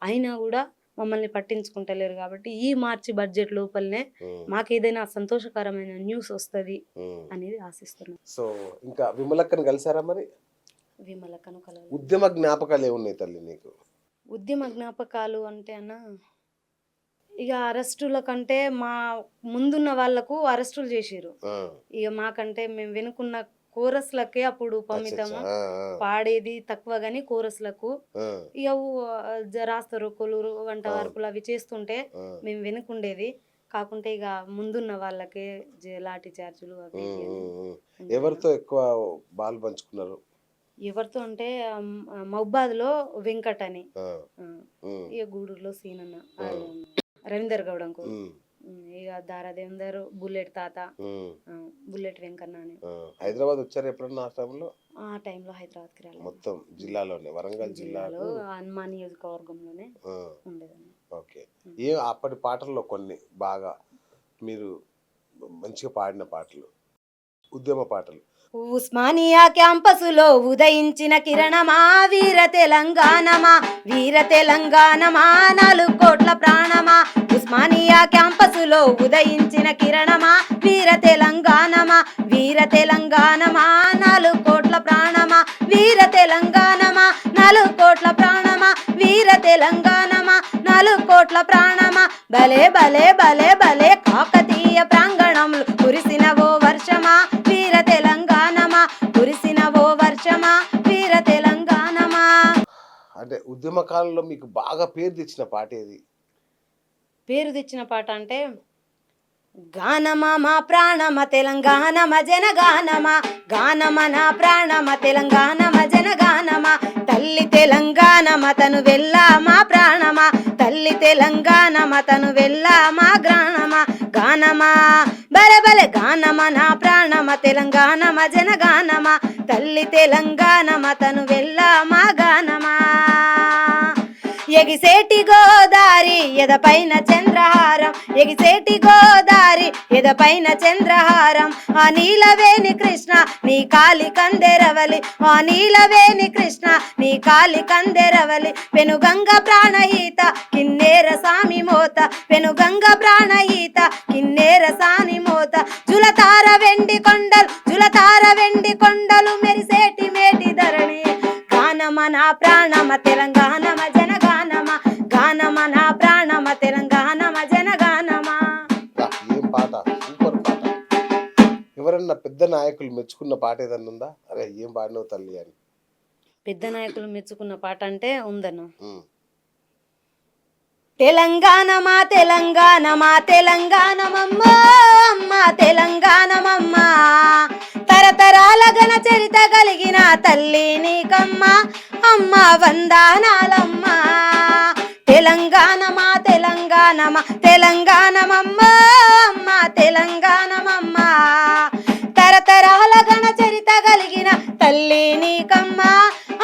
అయినా కూడా మమ్మల్ని పట్టించుకుంటలేరు కాబట్టి ఈ మార్చి బడ్జెట్ లోపలనే ఉమ్, మాకు ఏదైనా సంతోషకరమైన న్యూస్ వస్తుంది ఉమ్. అనేది ఆశిస్తున్నాం. సో ఇంకా విమలక్కని కలిసారా మరి? విమలకను కలవాలి. ఉద్యమ జ్ఞాపకాలు ఏమున్నాయి తల్లి నీకు? ఉద్యమ జ్ఞాపకాలు అంటే ఇక అరెస్టుల కంటే మా ముందున్న వాళ్ళకు అరెస్టులు చేసిర్రు. ఆ, ఇక మాకంటే మేము వెనుకున్న కోరస్లకే అప్పుడు పంపితాము. ఆ, పాడేది తక్కువ గాని కోరస్లకు ఆ, ఇక రాస్తారు కొలురు వంట వార్పులు అవి చేస్తుంటే ఆ. మేము వెనుకుండేది. కాకుంటే ఇక ముందున్న వాళ్ళకే లాఠీ చార్జులు అవి ఇవి అని ఉండేది. ఎవరితో ఎక్కువ బాల్ పంచుకున్నారు? ఎవరితో అంటే మహబాద్ లో వెంకట్ అని, ఆ, ఆ, ఉమ్, ఇక గూడూరులో సీనన్న, రవీందర్ గౌడ్ అంకు, ఉమ్, ఇక దారాదేందర్, బుల్లెట్ తాత, ఉమ్, బుల్లెట్ వెంకన్న అని. ఆ. హైదరాబాద్ వచ్చారు ఎప్పుడన్నా ఆ టైంలో? ఆ టైంలో హైదరాబాద్కి రాలేదు. మొత్తం జిల్లాలోనే, వరంగల్ జిల్లాలో జిల్లాలో. హనుమాన్ నియోజకవర్గంలోనే ఆ, ఉండేదాన్ని. ఓకే. ఏ అప్పటి పాటల్లో కొన్ని బాగా మీరు మంచిగా పాడిన పాటలు, ఉద్యమ పాటలు? ఉస్మానియా క్యాంపసులో ఉదయించిన కిరణమా, వీర తెలంగాణమా, వీర తెలంగాణమా, 4 కోట్ల ప్రాణమా. ఉస్మానియా క్యాంపసులో ఉదయించిన కిరణమా, వీర తెలంగాణమా, వీర తెలంగాణమా, 4 కోట్ల ప్రాణమా, వీర తెలంగాణమా, 4 కోట్ల ప్రాణమా, వీర తెలంగాణమా, 4 కోట్ల ప్రాణమా. భలే భలే భలే భలే కాకతీయ ప్రాంగణంలో కురిసిన ఓ వర్షమా, వీర తెలంగాణమా, కురిసిన ఓ వర్షమా, వీర తెలంగాణమా. అంటే ఉద్యమ కాలంలో మీకు బాగా పేరు తెచ్చిన పాట ఏది? పేరు తెచ్చిన పాట అంటే గానమా మా ప్రాణమ తెలంగాణమ జనగానమా, గానమ నా ప్రాణమ తెలంగాణమ జనగానమా. తల్లి తెలంగాణమ తను వెళ్ళా మా ప్రాణమా, తల్లి తెలంగాణమ తను వెళ్ళా మా గ్రాణమా. గానమా బలె బలె గానమ నా ప్రాణమ తెలంగాణమ జనగానమా, తల్లి తెలంగాణమ తను వెళ్ళా మా గానమా. ఎగిసేటి గోదారి ఎదపైన చంద్రహారం, ఎగిసేటి గోదారి ఎదపైన చంద్రహారం. ఆ నీలవేణి కృష్ణ నీ కాలి కందెరవలి, ఆ నీలవేణి కృష్ణ నీ కాలి కందెరవలి. పెనుగంగ ప్రాణహిత కిన్నేర సామి మోత, పెనుగంగ ప్రాణహిత కిన్నేర సాని మోత. జులతార వెండి కొండలు, జులతార వెండి కొండలు, మెరిసేటి మేటి ధరణి. గానమ నా ప్రాణమ తెలంగాణమ జనగానమ, గానమ నా ప్రాణమ తెలంగాణమ జనగానమా. ఏం పాట, సూపర్ పాట. ఎవరన్నా పెద్ద నాయకులు మెచ్చుకున్న పాట ఏదన్నా ఉందా? అరే ఏం పాడినవు తల్లి అని. పెద్ద నాయకులు మెచ్చుకున్న పాట అంటే ఉందన్న. ఉమ్, తెలంగాణమా తెలంగాణమా తెలంగాణమమ్మ, అమ్మ తెలంగాణమమ్మ, తరతరాల ఘన చరిత కలిగిన తల్లి నీకమ్మ, అమ్మ వందనాలమ్మ. తెలంగాణమా తెలంగాణమా తెలంగాణమమ్మ, అమ్మ తెలంగాణమమ్మ, తరతరాల ఘన చరిత కలిగిన తల్లి నీకమ్మ,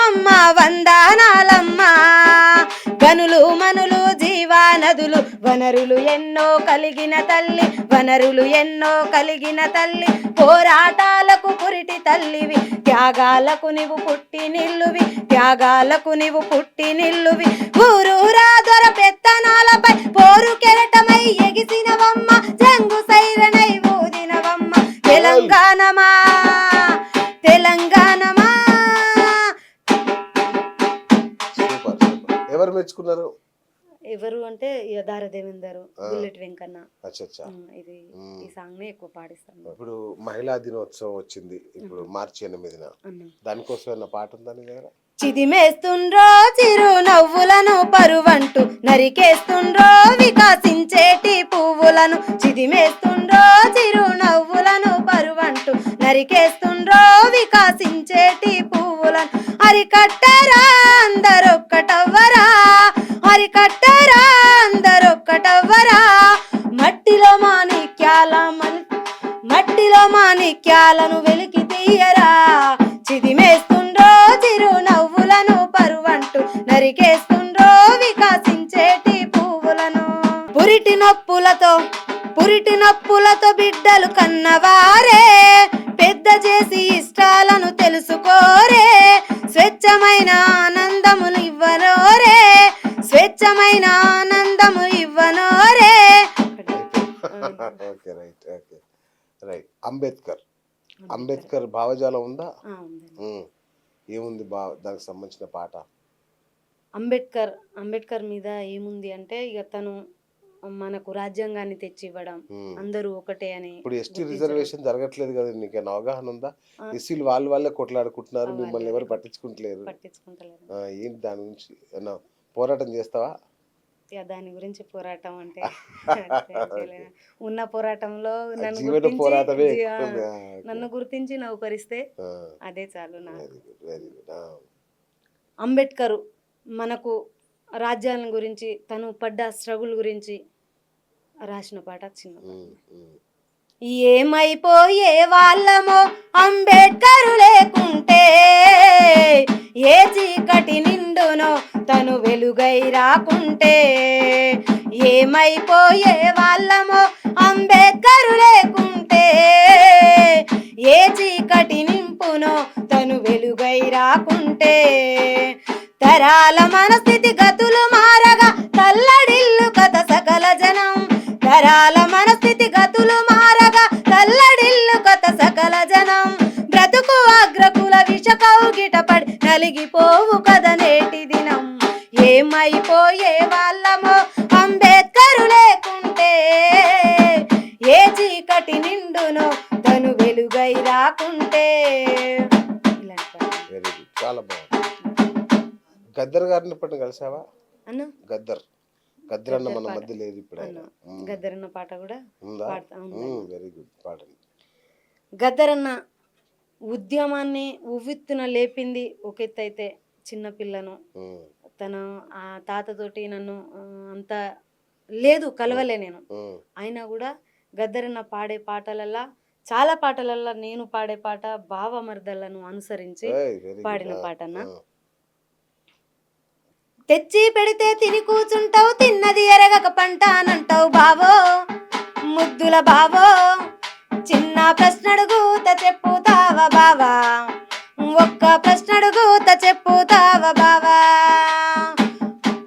అమ్మ వందనాలమ్మ. గనులు మనులు జీవా నదులు వనరులు ఎన్నో కలిగిన తల్లి, వనరులు ఎన్నో కలిగిన తల్లి. పోరాటాలకు పురిటి తల్లివి, త్యాగాలకు నీవు పుట్టి నిల్లువి, త్యాగాలకు నీవు పుట్టి నిల్లువి. ఊరూరా దొర పెత్తనాలపై పోరు కెరటమై ఎగిసినవమ్మ, జంగు సైరనై ఊదినవమ్మ. తెలంగాణమా తెలంగాణమా. Super super. ఎవరు మెచ్చుకున్నారు? ఎవరు అంటే ఇక దారదేవేందర్, బుల్లెట్ వెంకన్న. అచ్చా. ఇది ఈ సాంగ్ నే ఎక్కువ పాడిస్తాను. ఇప్పుడు మహిళా దినోత్సవం వచ్చింది ఇప్పుడు మార్చి 8న, అన్న దానికోసం ఏమన్నా పాట ఉందా నీ దగ్గర? చిదిమేస్తుండ్రో చిరు నవ్వులను పరువంటూ, నరికేస్తుండ్రో వికాసించేటి పువ్వులను. చిదిమేస్తుండ్రో చిరు నవ్వులను పరువంటూ, నరికేస్తుండ్రో వికాసించేటి పువ్వులను. అరికట్టరా అందరొక్కటవ్వరా, అరికట్టరా అందరొక్కటవ్వరా. మట్టిలో మాణిక్యాలను వెలికి తీయరా. చిదిమేస్తుండ్రో చిరు నవ్వులను పరువంటూ, నరికేస్తుండ్రో వికాసించేటి పువ్వులను. పురిటి నొప్పులతో బిడ్డలు కన్నవారే, పెద్ద చేసి ఇష్టాలను తెలుసుకోరే. స్వచ్ఛమైన ఆనందములు ఇవ్వరోరే, స్వేచ్ఛమైన ఆనందము ఇవ్వనోరే. Okay right okay right. Ambedkar భావజాలం ఉందా? ఏముంది దానికి సంబంధించిన పాట? అంబేద్కర్ మీద ఏముంది అంటే ఇక తను మనకు రాజ్యాంగాన్ని తెచ్చి ఇవ్వడం, అందరూ ఒకటే అని. ఇప్పుడు ఎస్టీ రిజర్వేషన్ జరగట్లేదు కదా, నీకు అవగాహన ఉందా? ఎస్సీలు వాళ్ళే కొట్లాడుకుంటున్నారు, మిమ్మల్ని ఎవరు పట్టించుకుంటలేరు. ఏంటి దాని గురించి ఏమన్నా పోరాటం చేస్తావా? దాని గురించి పోరాటం అంటే ఉన్న పోరాటంలో నన్ను గుర్తించి నౌకరిస్తే అదే చాలు. అంబేద్కర్ మనకు రాజ్యాంగం గురించి, తను పడ్డ స్ట్రగుల్ గురించి రాసిన పాట చిన్న. ఏమైపోయే వాళ్ళమో అంబేద్కర్ లేకుంటే, ఏ చీకటి నిండునో తను వెలుగై రాకుంటే. ఏమైపోయే వాళ్ళమో అంబేద్కర్ లేకుంటే, ఏ చీకటి నింపునో తను వెలుగై రాకుంటే. తరాల మనస్థితి గతులు మారగా తల్లడిల్లు కథ సకల జనం. తరాల మనస్థితి గతులు మారగా తల్లడిల్లు కథ సకల జనం. బ్రతుకు అగ్రకుల విష కౌగిట పడి నలిగిపోవు కథ నేటి దినం. ఏమైపోయే వాళ్ళమో అంబేద్కర్ లేకుంటే, ఏ చీకటి నిండునో తను వెలుగై రాకుంటే. చాలా బాగుంది. గద్దర్ గారిని ఇప్పుడు కలిసావా అన్న? గద్దర్ అన్న మన మధ్య లేదు ఇప్పుడు. గద్దర్ అన్న పాట కూడా వెరీ గుడ్ పాడండి. గద్దర్ అన్న ఉద్యమాన్ని ఉవ్వెత్తున లేపింది ఒక ఎత్తు అయితే, చిన్నపిల్లను తన ఆ తాతతోటి నన్ను అంత లేదు కలవలే నేను. అయినా కూడా గద్దరన్న పాడే పాటలల్లా, చాలా పాటలల్లా నేను పాడే పాట భావమర్దలను అనుసరించి పాడిన పాట అన్న. తెచ్చి పెడితే తిని కూచుంటావు, తిన్నది ఎరగక పంట అనంటావు బావో, ముద్దుల బావో. చిన్న ప్రశ్నడుగుత చెప్పుతావా బావా, ఒక్క ప్రశ్నడుగుత చెప్పుతావా బావా.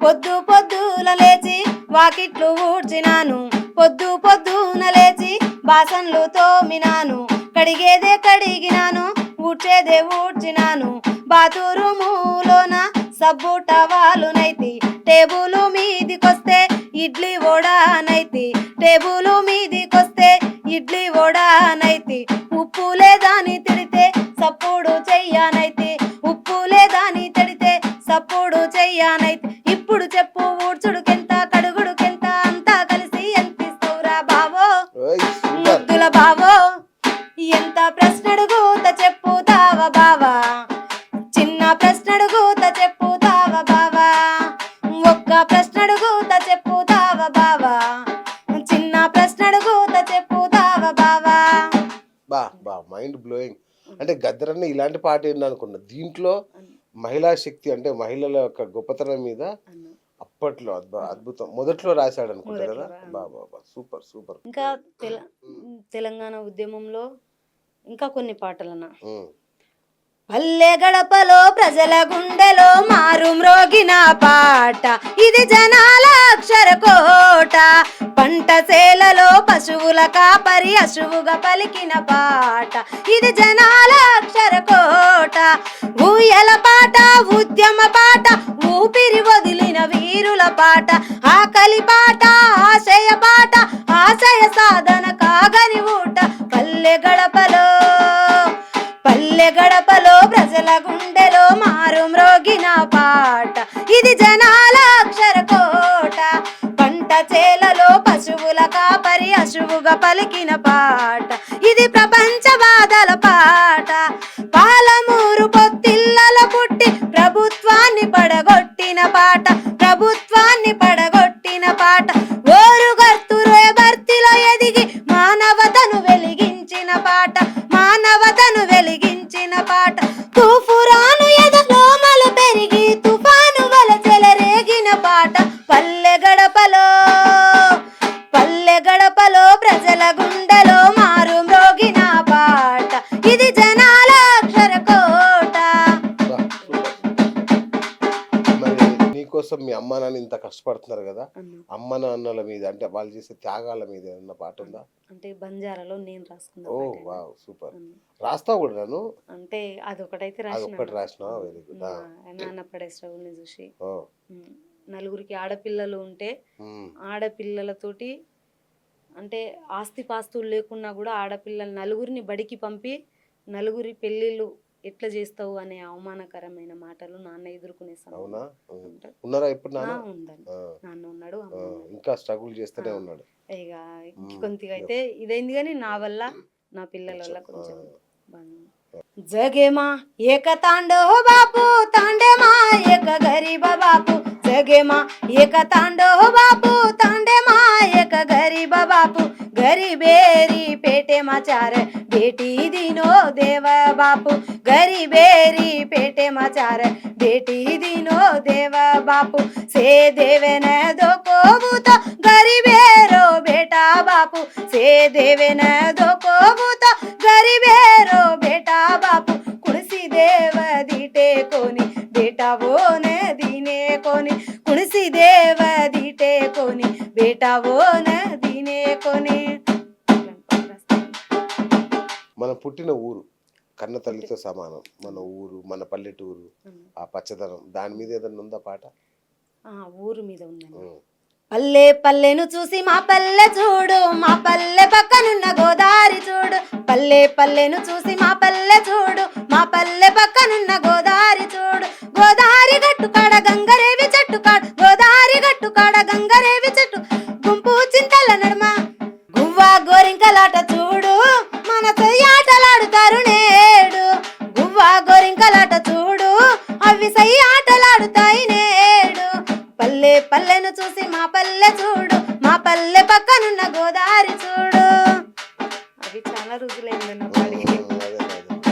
పొద్దున లేచి వాకిట్లు ఊడ్చినాను, పొద్దున లేచి బాసన్లు తోమినాను. కడిగేదే కడిగినాను, ఊడ్చేదే ఊడ్చినాను. బాతురూములోన సబ్బు టవాలునైతి, టేబులు మీదికొస్తే ఇడ్లీ వడానైతి. టేబులు మీదికొస్తే ఇడ్లీ వడానైతి. ఉప్పు లేదాని తిడితే సప్పుడు చెయ్యానైతి, ఉప్పు లేదాని తిడితే సప్పుడు చెయ్యానైతి. ఇప్పుడు చెప్పు ఊడ్చుడుకెంత, కడుగుడుకెంత, అంతా కలిసి ఎంతిస్తవురా బావో, ముద్దుల బావో. ఎంత ప్రశ్నడుగుత చెప్పుతావా బావా, చిన్న ప్రశ్నడుగుత చెప్పుతావా బావా, ఒక్క ప్రశ్నడుగుత చెప్పుతావా బావా, చిన్న ప్రశ్నడుగుత చెప్పుతావా బావా. బా మైండ్ బ్లోయింగ్. అంటే గద్దర్ అన్న ఇలాంటి పాట ఏంటి అనుకున్నా. దీంట్లో మహిళా శక్తి అంటే మహిళల యొక్క గొప్పతనం మీద అప్పట్లో అద్భుతం మొదట్లో రాశాడు అనుకుంటా కదా. బాబా సూపర్ సూపర్. ఇంకా తెలంగాణ ఉద్యమంలో ఇంకా కొన్ని పాటలన్న. పల్లె గడపలో ప్రజల గుండెలో మారు మ్రోగిన పాట, ఇది జనాల అక్షర కోట. పంట చేలలో పశువుల కాపరి అశువుగా పలికిన పాట, ఇది జనాల అక్షర కోట. ఊయల పాట, ఉద్యమ పాట, ఊపిరి వదిలిన వీరుల పాట. ఆకలి పాట, ఆశయ పాట, ఆశయ సాధన కాగని ఊట. పల్లె గడపలో ప్రజల గుండెలో మారు మ్రోగిన పాట, ఇది జనాల అక్షర కోట. పంట చేలలో పశువుల కాపరి అశువుగా పలికిన పాట, ఇది ప్రపంచ బాధల పాట. పాలమూరు పొత్తిళ్ళల పుట్టి ప్రభుత్వాన్ని పడగొట్టిన పాట, ప్రభుత్వాన్ని పడగొట్టిన పాట. ఓరుగర్తురే భర్తిలో ఎదిగి మానవతను వెలిగించిన పాట, మానవతను వెలిగించిన పాట. తుఫురాను ఎదలోమలు పెరిగి తుఫాను వల చెలరేగిన పాట. పల్లె గడపలో ప్రజల గుండెలో మారు మ్రోగిన పాట, ఇది జనాల అక్షర కోట. మరి నీకోసం మీ అమ్మ నాన్న ఇంత కష్టపడుతున్నారు కదా, అన్న. అమ్మ నాన్నల మీద అంటే వాళ్ళు చేసే త్యాగాల మీద ఏమన్నా పాట ఉందా? అంటే బంజారాలో నేను రాసుకున్న ఓ పాట అన్న. Wow super. అన్న. రాస్తావు కూడా నన్ను? అంటే అదొకటైతే అది రాసిన ఒక్కటి రాసినావా? Very good. మా నాన్న పడే స్ట్రగుల్ని చూసి ఓ ఉమ్, నలుగురికి ఆడపిల్లలు ఉంటే ఆడపిల్లలతోటి అంటే ఆస్తిపాస్తులు లేకున్నా కూడా ఆడపిల్లలు నలుగురిని బడికి పంపి నలుగురి పెళ్ళిళ్ళు ఎట్లా చేస్తావు అనే అవమానకరమైన మాటలు నాన్న ఎదుర్కొనే అవునా? సమయం ఉంటా. ఉన్నారా ఇప్పుడు నాన్న? ఉందండి. ఆ, నాన్న ఉన్నాడు, ఆ, అమ్మ ఉన్నది. ఇంకా స్ట్రగుల్ చేస్తూనే ఆ. ఉన్నాడు. ఇక కొంతగా అయితే ఇదైంది కానీ నా వల్ల నా పిల్లల వల్ల కొంచెం ఆ. బాగా जगे माँ एक तांडो बापू तांडे माँ एक गरीब बापू जगे माँ एक तांडो बापू तांडे माँ एक गरीब बापू गरीबेरी पेटे माँ चार बेटी दिनो देव बापू गरीबेरी पेटे माँ चार बेटी दिनो देव बापू से देवे न दो को तो गरीबेरो बेटा बापू से देवे न दो को तो गरीबेरो बेटा बापू कुणसी देव दीटे कोनी बेटा वो न दीने कोनी कुणसी देव दीटे कोनी बेटा वो न दीने कोनी. మన పుట్టిన ఊరు కన్న తల్లితో సమానం. మన ఊరు, మన పల్లెటూరు, ఆ పచ్చదనం, దాని మీద ఏదన్నా ఉందా పాట? ఊరు మీద ఉందండి. ఉమ్. పల్లె పల్లెను చూసి మా పల్లె చూడు, మా పల్లె పక్కనున్న గోదారి చూడు. పల్లె పల్లెను చూసి మా పల్లె చూడు, మా పల్లె పక్కనున్న గోదారి చూడు. గోదారి గట్టు కాడ గంగరేవి చెట్టు కాడ, గోదారి గట్టు కాడ గంగరేవి చెట్టు, గుంపు చింతల నడుమ గువ్వా గోరింకలాట చూడు, మన ఆటలాడుతారు నేడు. గువ్వా గోరింకలాట చూడు, అవి సై ఆటలాడుతాయి నేడు. పల్లె పల్లెను చూసి మా పల్లె చూడు, మా పల్లె పక్కనున్న గోదారి చూడు. అవి చాలా రోజులైందన్న పాడి.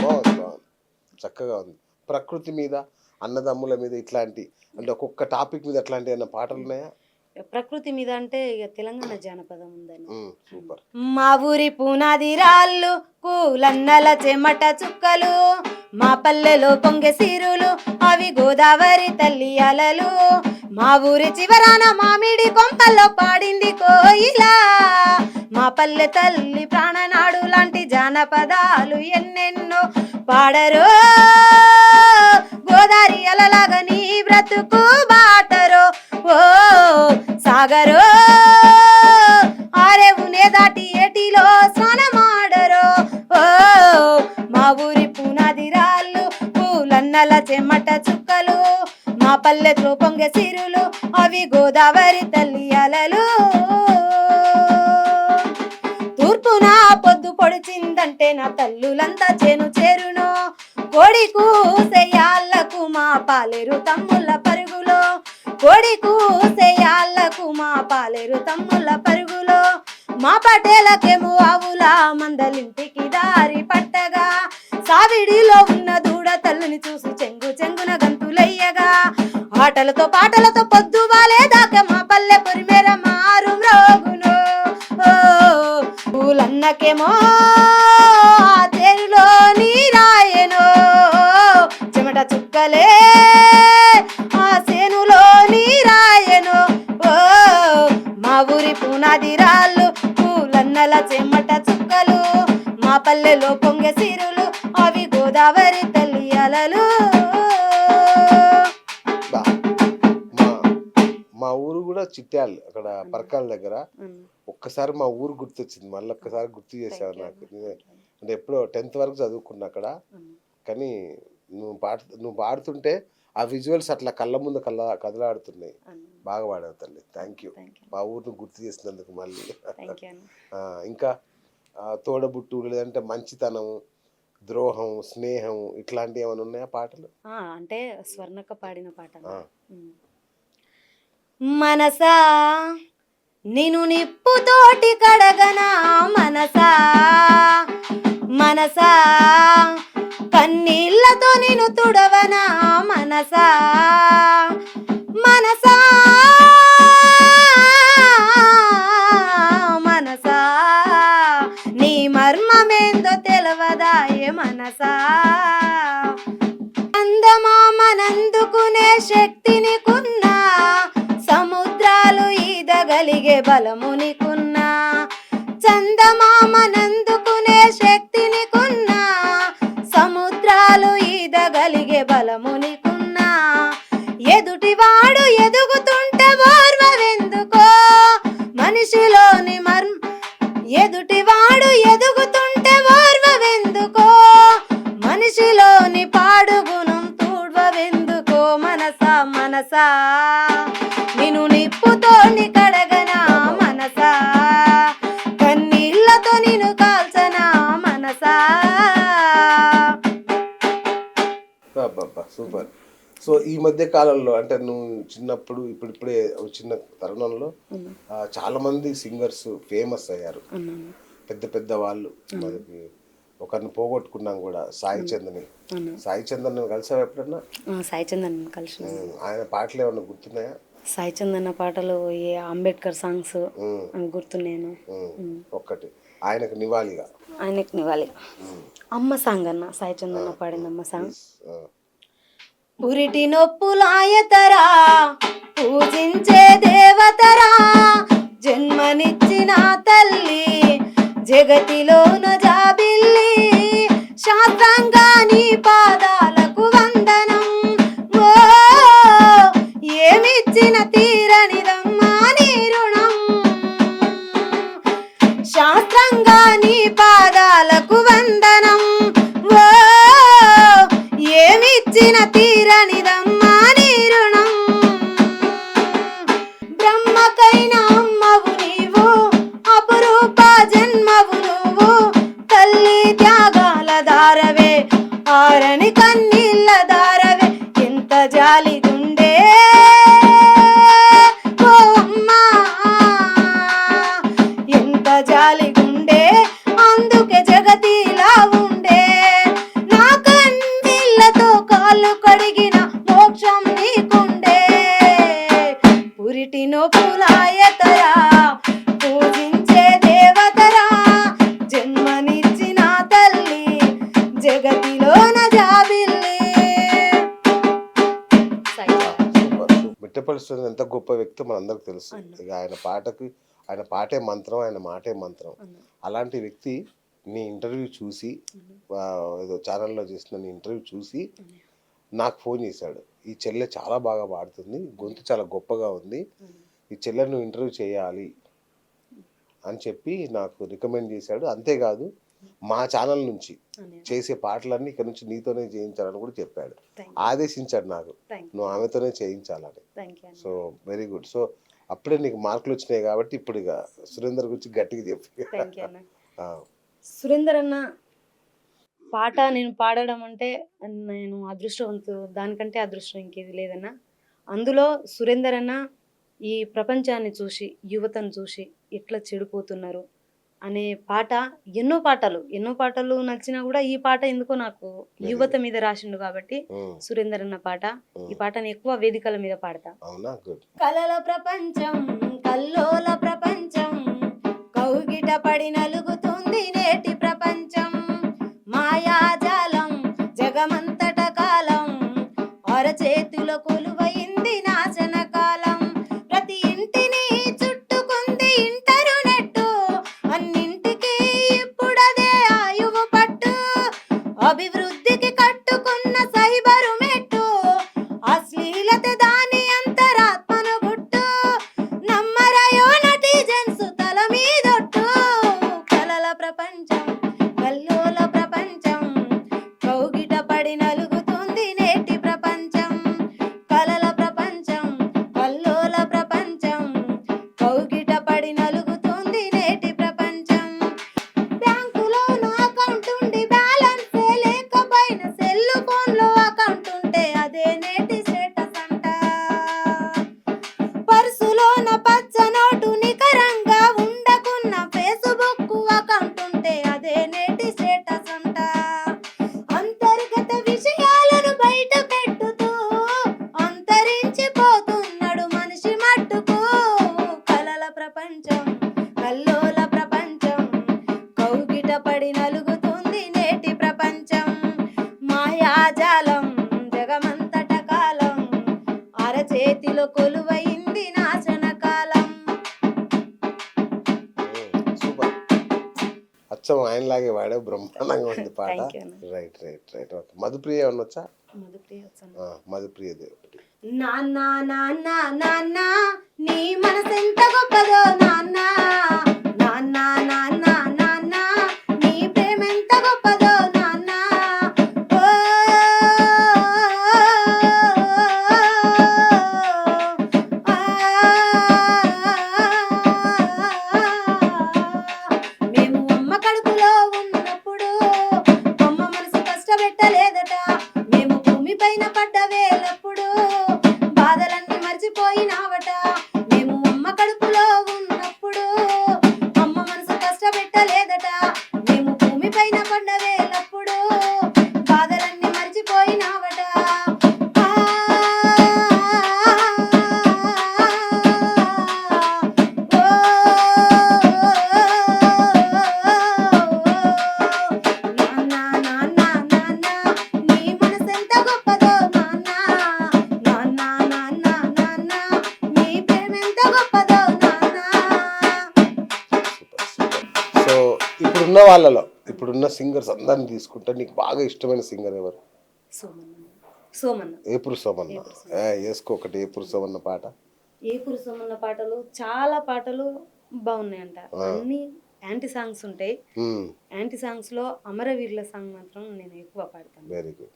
బాగుంది బాగుంది, చక్కగా ఉంది. ప్రకృతి మీద, అన్నదమ్ముల మీద ఇట్లాంటి అంటే ఒక్కొక్క టాపిక్ మీద అట్లాంటి ఏమైనా పాటలు ఉన్నాయా? ప్రకృతి మీద అంటే ఇక తెలంగాణ జానపదం ఉందని. సూపర్. మా ఊరి పునాది రాళ్ళు కూలన్నల చెమట చుక్కలు, మా పల్లెలో పొంగె సిరులు అవి గోదావరి తల్లి అలలు. మా ఊరి చివరాన మామిడి కొంపల్లో పాడింది కోయిలా, మా పల్లె తల్లి ప్రాణనాడు లాంటి జానపదాలు ఎన్నెన్నో పాడరో. గోదారి అలలాగా నీ బ్రతుకు బాటరో ఓ సాగరో, ఆరేవునే దాటి ఏటిలో స్నానమాడరో. ఓ మా ఊరి పునాది రాళ్ళు పూలన్నల చెమట చుక్కలు, మా పల్లెతో పొంగె సిరులు అవి గోదావరి తల్లి అలలు. తూర్పున పొద్దు పొడిచిందంటే నా తల్లులంతా చేను చేరును, కోడి కూసెయాళ్లకు మా పాలేరు తమ్ముళ్ళ పరుగులో, కోడి కూసెయాళ్లకు మా పాలేరు తమ్ముళ్ళ పరుగులో. మా పటేలకేమో ఆవుల మందలింటికి దారి పట్టగా, సావిడిలో ఉన్న దూడ తల్లిని చూసి చెంగు చెంగున గంతులయ్యగా, ఆటలతో పాటలతో పొద్దు వాలేదాకా మా పల్లె పొరిమేర మారు మ్రోగును. పూలన్నకేమో తేరులో నీరాయనో, చెమట చుక్కలే ఆ సేనులో నీరాయనో. ఓ మా ఊరి పునాది రాళ్ళు పూలన్నల చెమట చుక్కలు, మా పల్లెలో పొంగె సిరులు అవి గోదావరి తల్లి అలలు. మా ఊరు కూడా చిట్యాలు, అక్కడ పరకాల దగ్గర. ఒక్కసారి మా ఊరు గుర్తొచ్చింది, మళ్ళీ ఒక్కసారి గుర్తు చేసావు నాకు. అంటే ఎప్పుడో 10th వరకు చదువుకున్నా అక్కడ, కానీ నువ్వు పాడుతుంటే ఆ విజువల్స్ అట్లా కళ్ళ ముందు కదలాడుతున్నాయి. బాగా పాడావు తల్లి, థ్యాంక్ యూ. మా ఊరిని గుర్తు చేసినందుకు మళ్ళీ. ఇంకా తోడబుట్టు లేదంటే మంచితనం, ద్రోహం, స్నేహం ఇట్లాంటివి ఏమైనా ఉన్నాయా పాటలు? అంటే స్వర్ణక్క పాడిన పాట. మనసా నిను నిప్పుతోటి కడగనా మనసా, మనసా కన్నీళ్లతో నిన్ను తుడవనా మనసా, మనసా మనసా నీ మర్మమేందో తెలవదాయే మనసా. అందమా మనందుకునే శక్తిని కున్నా ఈదగలిగే బలము నీకున్నా, చందమామనందుకునే శక్తి నీకున్నా, సముద్రాలు ఈదగలిగే బలము నీకున్నా, ఎదుటివాడు ఎదుగుతుంటే ఓర్వవెందుకో మనిషిలోని ఎదుటివాడు ఎదుగుతుంటే ఓర్వవెందుకో మనిషిలోని పాడుగుణం తూడ్వవెందుకో మనసా మనసా నిన్ను నిప్పుతోని కడగనా మనసా, కన్నీళ్లతో నిన్ను కాల్చనా మనసా. సూపర్. సో ఈ మధ్య కాలంలో అంటే నువ్వు చిన్నప్పుడు ఇప్పుడిప్పుడే చిన్న తరుణంలో చాలా మంది సింగర్స్ ఫేమస్ అయ్యారు, పెద్ద పెద్ద వాళ్ళు. మనకి ఒకరిని పోగొట్టుకున్నాం కూడా, సాయి చంద్ని. సాయి చందన్ కలిసావు ఎప్పుడన్నా? సాయి చందన్ కలిసి. ఆయన పాటలు ఏమన్నా గుర్తున్నాయా? సాయి చందన్న పాటలు ఏ అంబేద్కర్ సాంగ్స్ గుర్తున్నాను. ఒక్కటి ఆయనకు నివాళిగా, ఆయనకు నివాళి అమ్మ సాంగ్ అన్న, సాయి చందన్న పాడిన అమ్మ సాంగ్. పురిటి నొప్పులాయతరా పూజించే దేవతరా, జన్మనిచ్చిన తల్లి జగతిలోన జాబిల్లి, శాస్త్రంగా నీ పాదాలకు వందనం. ఓ ఏమిచ్చిన తీరనిదమ్మా నీ రుణం, శాస్త్రంగా నీ పాదాలకు వందనం. ఓ ఏమిచ్చిన తీరనిదమ్మా నీ రుణం, బ్రహ్మకైన అమ్మవు నీవు, అపురూప జన్మవు నువ్వు, తల్లి త్యాగాల దారవే, ఆరని కన్నీళ్ళ దారవే, ఎంత జాలి గుండే ఓ అమ్మా, ఎంత జాలి గుండే, అందుకే జగతిలా ఉండే, నా కన్నీళ్ళతో కాళ్ళు కడిగిన మోక్షం నీకుండే. పురిటి నొప్పులాయతరా పూజించే దేవతరా, జన్మనిచ్చిన తల్లి జగతిలోన జాబిల్లి. మిట్టపల్లి సురేంద్ర ఎంత గొప్ప వ్యక్తి మనందరికి తెలుసు. ఇక ఆయన పాటే మంత్రం, ఆయన మాటే మంత్రం. అలాంటి వ్యక్తి నీ ఇంటర్వ్యూ చూసి, ఏదో ఛానల్లో చేసిన నీ ఇంటర్వ్యూ చూసి నాకు ఫోన్ చేశాడు. ఈ చెల్లె చాలా బాగా పాడుతుంది, గొంతు చాలా గొప్పగా ఉంది, ఈ చెల్లె నువ్వు ఇంటర్వ్యూ చేయాలి అని చెప్పి నాకు రికమెండ్ చేశాడు. అంతేకాదు మా ఛానల్ నుంచి చేసే పాటలన్నీ ఇక్కడ నుంచి నీతోనే చేయించాలని కూడా చెప్పాడు, ఆదేశించాడు నాకు, నువ్వు ఆమెతోనే చేయించాలని. So very good. సో అప్పుడే నీకు మార్కులు వచ్చినాయి కాబట్టి ఇప్పుడు ఇక సురేందర్ గురించి గట్టిగా చెప్పి. సురేందర్ అన్న పాట నేను పాడడం అంటే నేను అదృష్టవంతు, దానికంటే అదృష్టం ఇంకేది లేదన్నా. అందులో సురేందర్ అన్న ఈ ప్రపంచాన్ని చూసి, యువతను చూసి ఎట్లా చెడిపోతున్నారు అనే పాట, ఎన్నో పాటలు నచ్చినా కూడా ఈ పాట ఎందుకో నాకు యువత మీద రాసిండు కాబట్టి సురేందర్ అన్న పాట, ఈ పాటని ఎక్కువ వేదికల మీద పాడతా. కలల ప్రపంచం కల్లోల ప్రపంచం, కౌగిట పడి నలుగుతుంది నేటి ప్రపంచం, మాయాజాలం జగమంతట కాలం, అరచేతుల కొలువైంది నాశన కాలం, ప్రతి ఇంటిని చుట్టుకుంది ఇంటర్నెట్, అన్నింటికి ఇప్పుడదే ఆయువు పట్టు, అభివృద్ధికి కట్టుకున్న సైబరు మెట్టు, అశ్లీలత దాని అంతరాత్మను గుట్టు, నమ్మరయో నటిజన్స్ తల మీదొట్టు, కలల ప్రపంచం కల్లోల ప్రపంచం, కౌగిట పడి నలుగుతుంది నేటి ప్రపంచం, అచ్చం ఆయనలాగే వాడే బ్రహ్మాండంగా ఉంది పాట. Thank you అన్న. Right right right okay. Madhupriya ఏమన్నా వచ్చా? మధుప్రియ వచ్చాను. మధుప్రియది ఒకటి. నాన్న నాన్న నాన్న నీ మనసెంత గొప్పదో నాన్న, నాన్న నాన్న నాన్న నీ ప్రేమెంత గొప్పదో నాన్న. ఓ మేము అమ్మ కడుపులో ఉన్నప్పుడు అమ్మ మనసు కష్టపెట్టలేదట, మేము భూమి పైన పడ్డ వేలప్పుడు బాధలన్నీ మర్చిపోయినావట. మేము అమ్మ కడుపులో ఉన్నప్పుడు అమ్మ మనసు కష్టపెట్టలేదట, మేము భూమి పైన పడ్డ వేలప్పుడు బాధలన్నీ మర్చిపోయినావట. ఆ, ఓ, నాన్న నాన్న నాన్న నీ మనసెంత గొప్పదో నాన్న, నాన్న నాన్న నాన్న నీ ప్రేమెంత గొప్పదో నాన్న. సో ఇప్పుడున్న వాళ్ళలో ఇప్పుడున్న సింగర్స్ అందరిని తీసుకుంటే నీకు బాగా ఇష్టమైన సింగర్ ఎవరు? సోమన్న, సోమన్న. ఏపురు సోమన్న. వేసుకో ఒకటి ఏపురు సోమన్న పాట. ఏపురు సోమన్న పాటలు చాలా పాటలు బాగున్నాయంట, అన్ని యాంటీ సాంగ్స్ ఉంటాయి. యాంటీ సాంగ్స్ లో అమరవీరుల సాంగ్ మాత్రం నేను ఎక్కువ పాడతాను. Very good.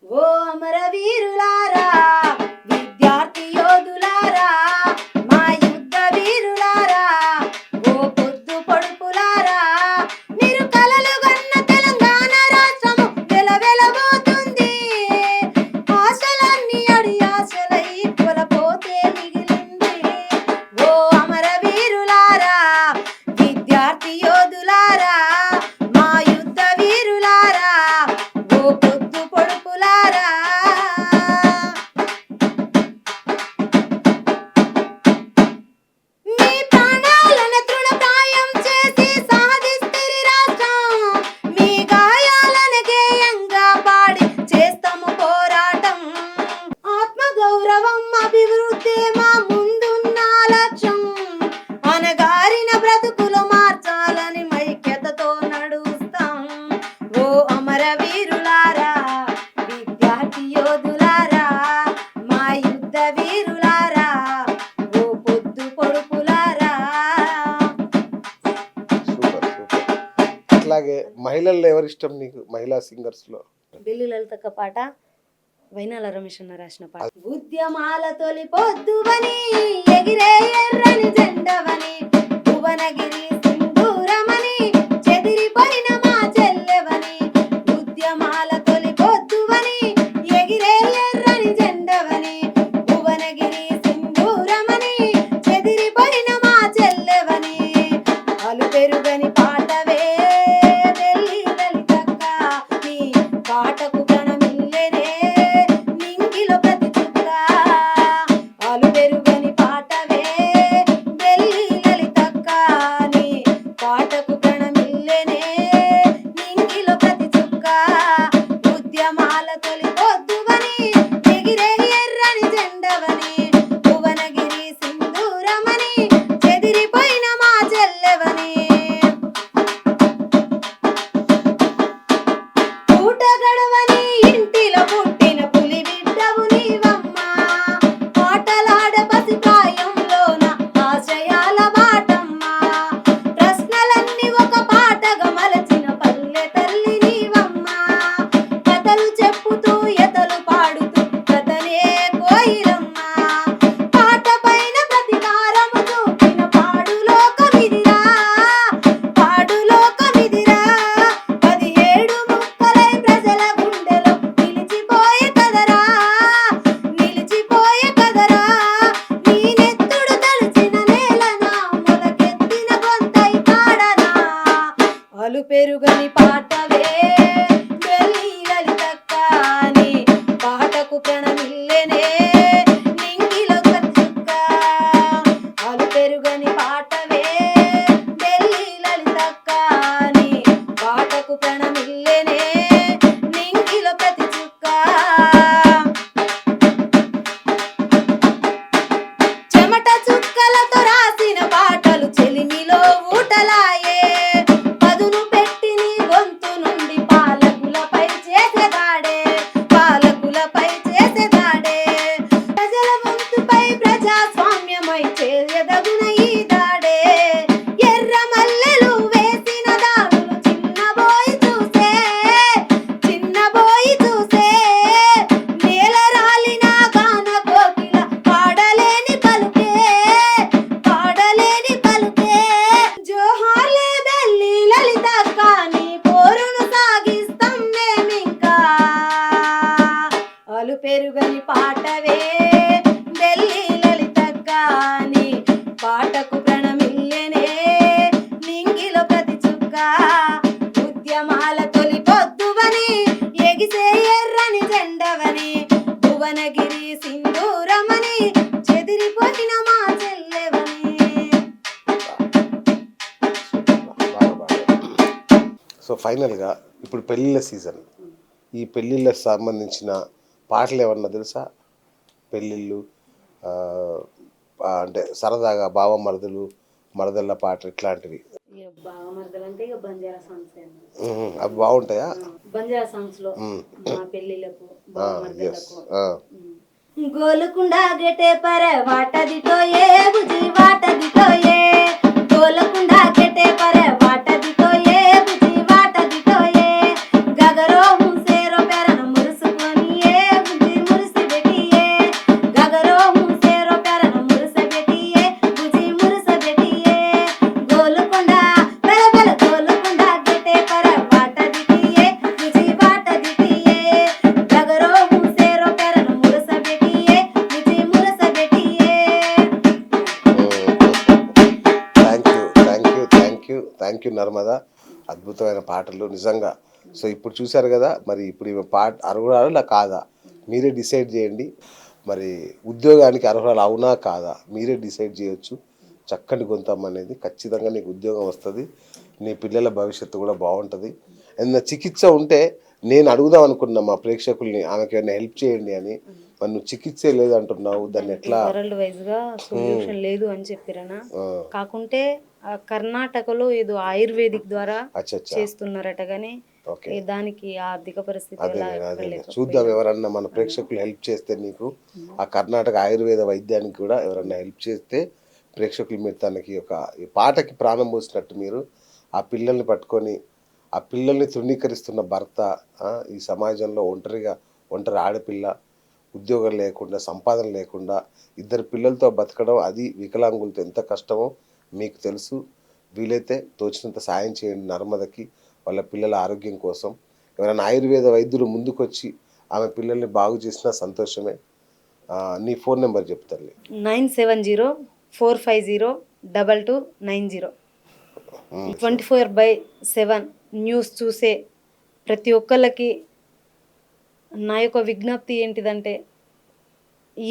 ఓ అమరవీరులారా, విద్యార్థి యోధులారా, మా యుద్ధ వీరులారా, ఓ పొద్దు పొడుపులారా, మీరు కలలు గన్న తెలంగాణ రాష్ట్రము వెలవెలబోతుంది. ఆశలన్నీ అడి ఆశలై కొలపోతే మిగిలింది. ఓ అమరవీరులారా, విద్యార్థి యోధులారా, మా యుద్ధ వీరులారా, ఓ పొద్దు పొడుపులారా. మీ ప్రాణాలను తృణప్రాయం చేసి సాధిస్తిరి రాష్ట్రం, మీ గాయాలను గేయంగా పాడి చేస్తాము పోరాటం. ఆత్మగౌరవం అభివృద్ధి మా ముందున్న లక్ష్యం, అనగారిన బ్రతుకులు మార్చాలని మైక్యతతో నడుస్తాం. ఓ అమరవీరులారా, విద్యార్థి యోధులారా, మా యుద్ధ వీరులారా, ఓ పొద్దు పొడుపులారా. Super super. అట్లాగే మహిళల్లో ఎవరు ఇష్టం నీకు? మహిళా సింగర్స్ లో బిల్లు లలితక్క పాట వైనాల రమేష్ అన్న రాసిన పాట. ఉద్యమాల తొలి పొద్దువని ఎగిరే ఎర్రని జెండవని, భువనగిరి సింధూరమని చెదిరిపోయిన మా చెల్లెవని. ఉద్యమాల తొలి పొద్దువని ఎగిరే ఎర్రని జెండవని, భువనగిరి సింధూరమని చెదిరిపోయిన మా చెల్లెవని. అలు పెరుగని పాటవే వెళ్ళి లలితక్క, నీ పాటకు ప్రణమిల్లెనే నింగిలో ప్రతి చుక్క. అలు పెరుగని పాటవే వెళ్ళి లలితక్క, నీ పాటకు ప్రణమిల్లెనే నింగిలో ప్రతి చుక్క. ఉద్యమాల తొలి పొద్దువని ఎగిరే ఎర్రని జెండవని, భువనగిరి సింధూరమని చెదిరిపోయిన మా చెల్లెవని. పూట గడవని ఇంటిలో పుట్టిన పులి బిడ్డవు నీవమ్మ, ఆటలాడ పసి ప్రాయంలోన ఆశయాల బాటమ్మ. ప్రశ్నలన్నీ ఒక పాటగా మలచిన పల్లె తల్లి నీవమ్మ, కథలు చెప్పుతూ ఎతలు పాడుతూ కథనే కోయిలమ్మ. పాట పైన ప్రతికారము చూపిన పాడులోకమిదిరా, పాడులోకమిదిరా. 17 ముక్కలై ప్రజల గుండెలో నిలిచిపోయే కదరా, నిలిచిపోయే కదరా. నీ నెత్తుడు తడిచిన నేలనా, మొలకెత్తిన గొంతై పాడనా. అలు పెరుగని పాటవే వెళ్ళి లలితక్క, నీ పాటకు ప్రణమిల్లెనే నింగిలో చుక్క. అలు పెరుగని పాటవే వెళ్ళి లలితక్క, నీ పాటకు ప్రణమిల్లెనే నింగిలో ప్రతి చుక్క. చెమట చుక్కలతో రాసిన పాటలు చెలిమిలో ఊటలాయే, పదును పెట్టి ఫైనల్గా ఇప్పుడు పెళ్ళిళ్ళ సీజన్, ఈ పెళ్ళిళ్ళకి సంబంధించిన పాటలు ఏమన్నా తెలుసా? పెళ్ళిళ్ళు ఆ, అంటే సరదాగా బావ మరదలు మరదళ్ళ పాటలు ఇట్లాంటివి బాగా మరదలంటే ఇక బంజారా సాంగ్స్ అవి బాగుంటాయా? బంజారా సాంగ్స్ లో మా పెళ్ళిళ్ళకు బావ ఎస్. మరదలకు గోలుకుండా గెటే పరే వాటదితో ఏ బుజి వాటదితో ఏ గోలకుండా గెటే పరే వాటదితో ఏ బుజి వాటదితో ఏ గగరో ముసేరో పెరన మురుసుకొని ఏ బుజి మురుసు బెటి ఏ గగరో ముసేరో పెరన మురుసు బెటి ఏ బుజి మురుసు బెటి ఏ గోలుకుండా బెల బెల గోలుకుండా గెటే పరే వాటదితి ఏ బుజి వాటదితి ఏ గగరో ముసేరో పెరన మురుసు బెటి ఏ బుజి మురుసు బెటి ఏ థ్యాంక్ యూ నర్మదా, అద్భుతమైన పాటలు నిజంగా. సో ఇప్పుడు చూశారు కదా, మరి ఇప్పుడు ఈమె పాట అర్హురాలా కాదా మీరే డిసైడ్ చేయండి. మరి ఉద్యోగానికి అర్హురాలు అవునా కాదా మీరే డిసైడ్ చేయొచ్చు. చక్కని గొంతమ్మ అనేది, ఖచ్చితంగా నీకు ఉద్యోగం వస్తుంది, నీ పిల్లల భవిష్యత్తు కూడా బాగుంటుంది. ఏదైనా చికిత్స ఉంటే నేను అడుగుదాం అనుకున్నా మా ప్రేక్షకుల్ని, ఆమెకి ఏమైనా హెల్ప్ చేయండి అని. మరి నువ్వు చికిత్సే లేదంటున్నావు, దాన్ని ఎట్లా? వరల్డ్ వైజ్ గా సొల్యూషన్ లేదు అని చెప్పిరనా. కాకుంటే కర్ణాటకలో ఏదో ఆయుర్వేదిక్ ద్వారా అచ్చా చేస్తున్నారట గానీ ఓకే, దానికి ఆర్థిక పరిస్థితి అదే ఎలా అదే ఇవ్వలేకపోయినా. చూద్దాం, ఎవరన్నా మన ప్రేక్షకులు హెల్ప్ చేస్తే నీకు ఆ కర్ణాటక ఆయుర్వేద వైద్యానికి కూడా ఎవరన్నా హెల్ప్ చేస్తే ప్రేక్షకులు మీరు తనకి ఈ పాటకి ప్రాణం పోసినట్టు మీరు ఆ పిల్లల్ని పట్టుకొని, ఆ పిల్లల్ని తృణీకరిస్తున్న భర్త, ఈ సమాజంలో ఒంటరి ఆడపిల్ల, ఉద్యోగం లేకుండా సంపాదన లేకుండా ఇద్దరు పిల్లలతో బతకడం, అది వికలాంగులతో ఎంత కష్టమో మీకు తెలుసు. వీలైతే తోచినంత సాయం చేయండి నర్మదకి, వాళ్ళ పిల్లల ఆరోగ్యం కోసం. ఎవరైనా ఆయుర్వేద వైద్యులు ముందుకొచ్చి ఆమె పిల్లల్ని బాగు చేసినా సంతోషమే. నీ ఫోన్ నెంబర్ చెప్తాను. 970-450-2290. 24/7 న్యూస్ చూసే ప్రతి ఒక్కళ్ళకి నా యొక్క విజ్ఞప్తి ఏంటిదంటే,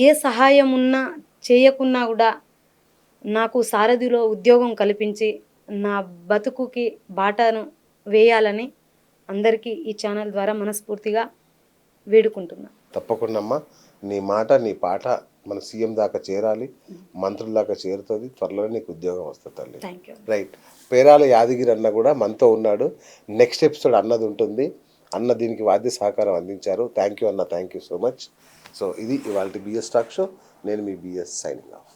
ఏ సహాయం ఉన్నా చేయకున్నా కూడా నాకు సారథిలో ఉద్యోగం కల్పించి నా బతుకుకి బాటను వేయాలని అందరికీ ఈ ఛానల్ ద్వారా మనస్ఫూర్తిగా వేడుకుంటున్నా. తప్పకుండా అమ్మా, నీ మాట నీ పాట మన సీఎం దాకా చేరాలి, మంత్రుల దాకా చేరుతుంది, త్వరలో నీకు ఉద్యోగం వస్తుంది తల్లి. Thank you. Right, Perala Yadagiri అన్న కూడా మనతో ఉన్నాడు. నెక్స్ట్ ఎపిసోడ్ అన్నది ఉంటుంది. అన్న దీనికి వాద్య సహకారం అందించారు. థ్యాంక్ యూ అన్న, thank you so much. So ఇది ఇవాళ బిఎస్ టాక్ షో. నేను మీ బిఎస్ సైనింగ్ ఆఫ్.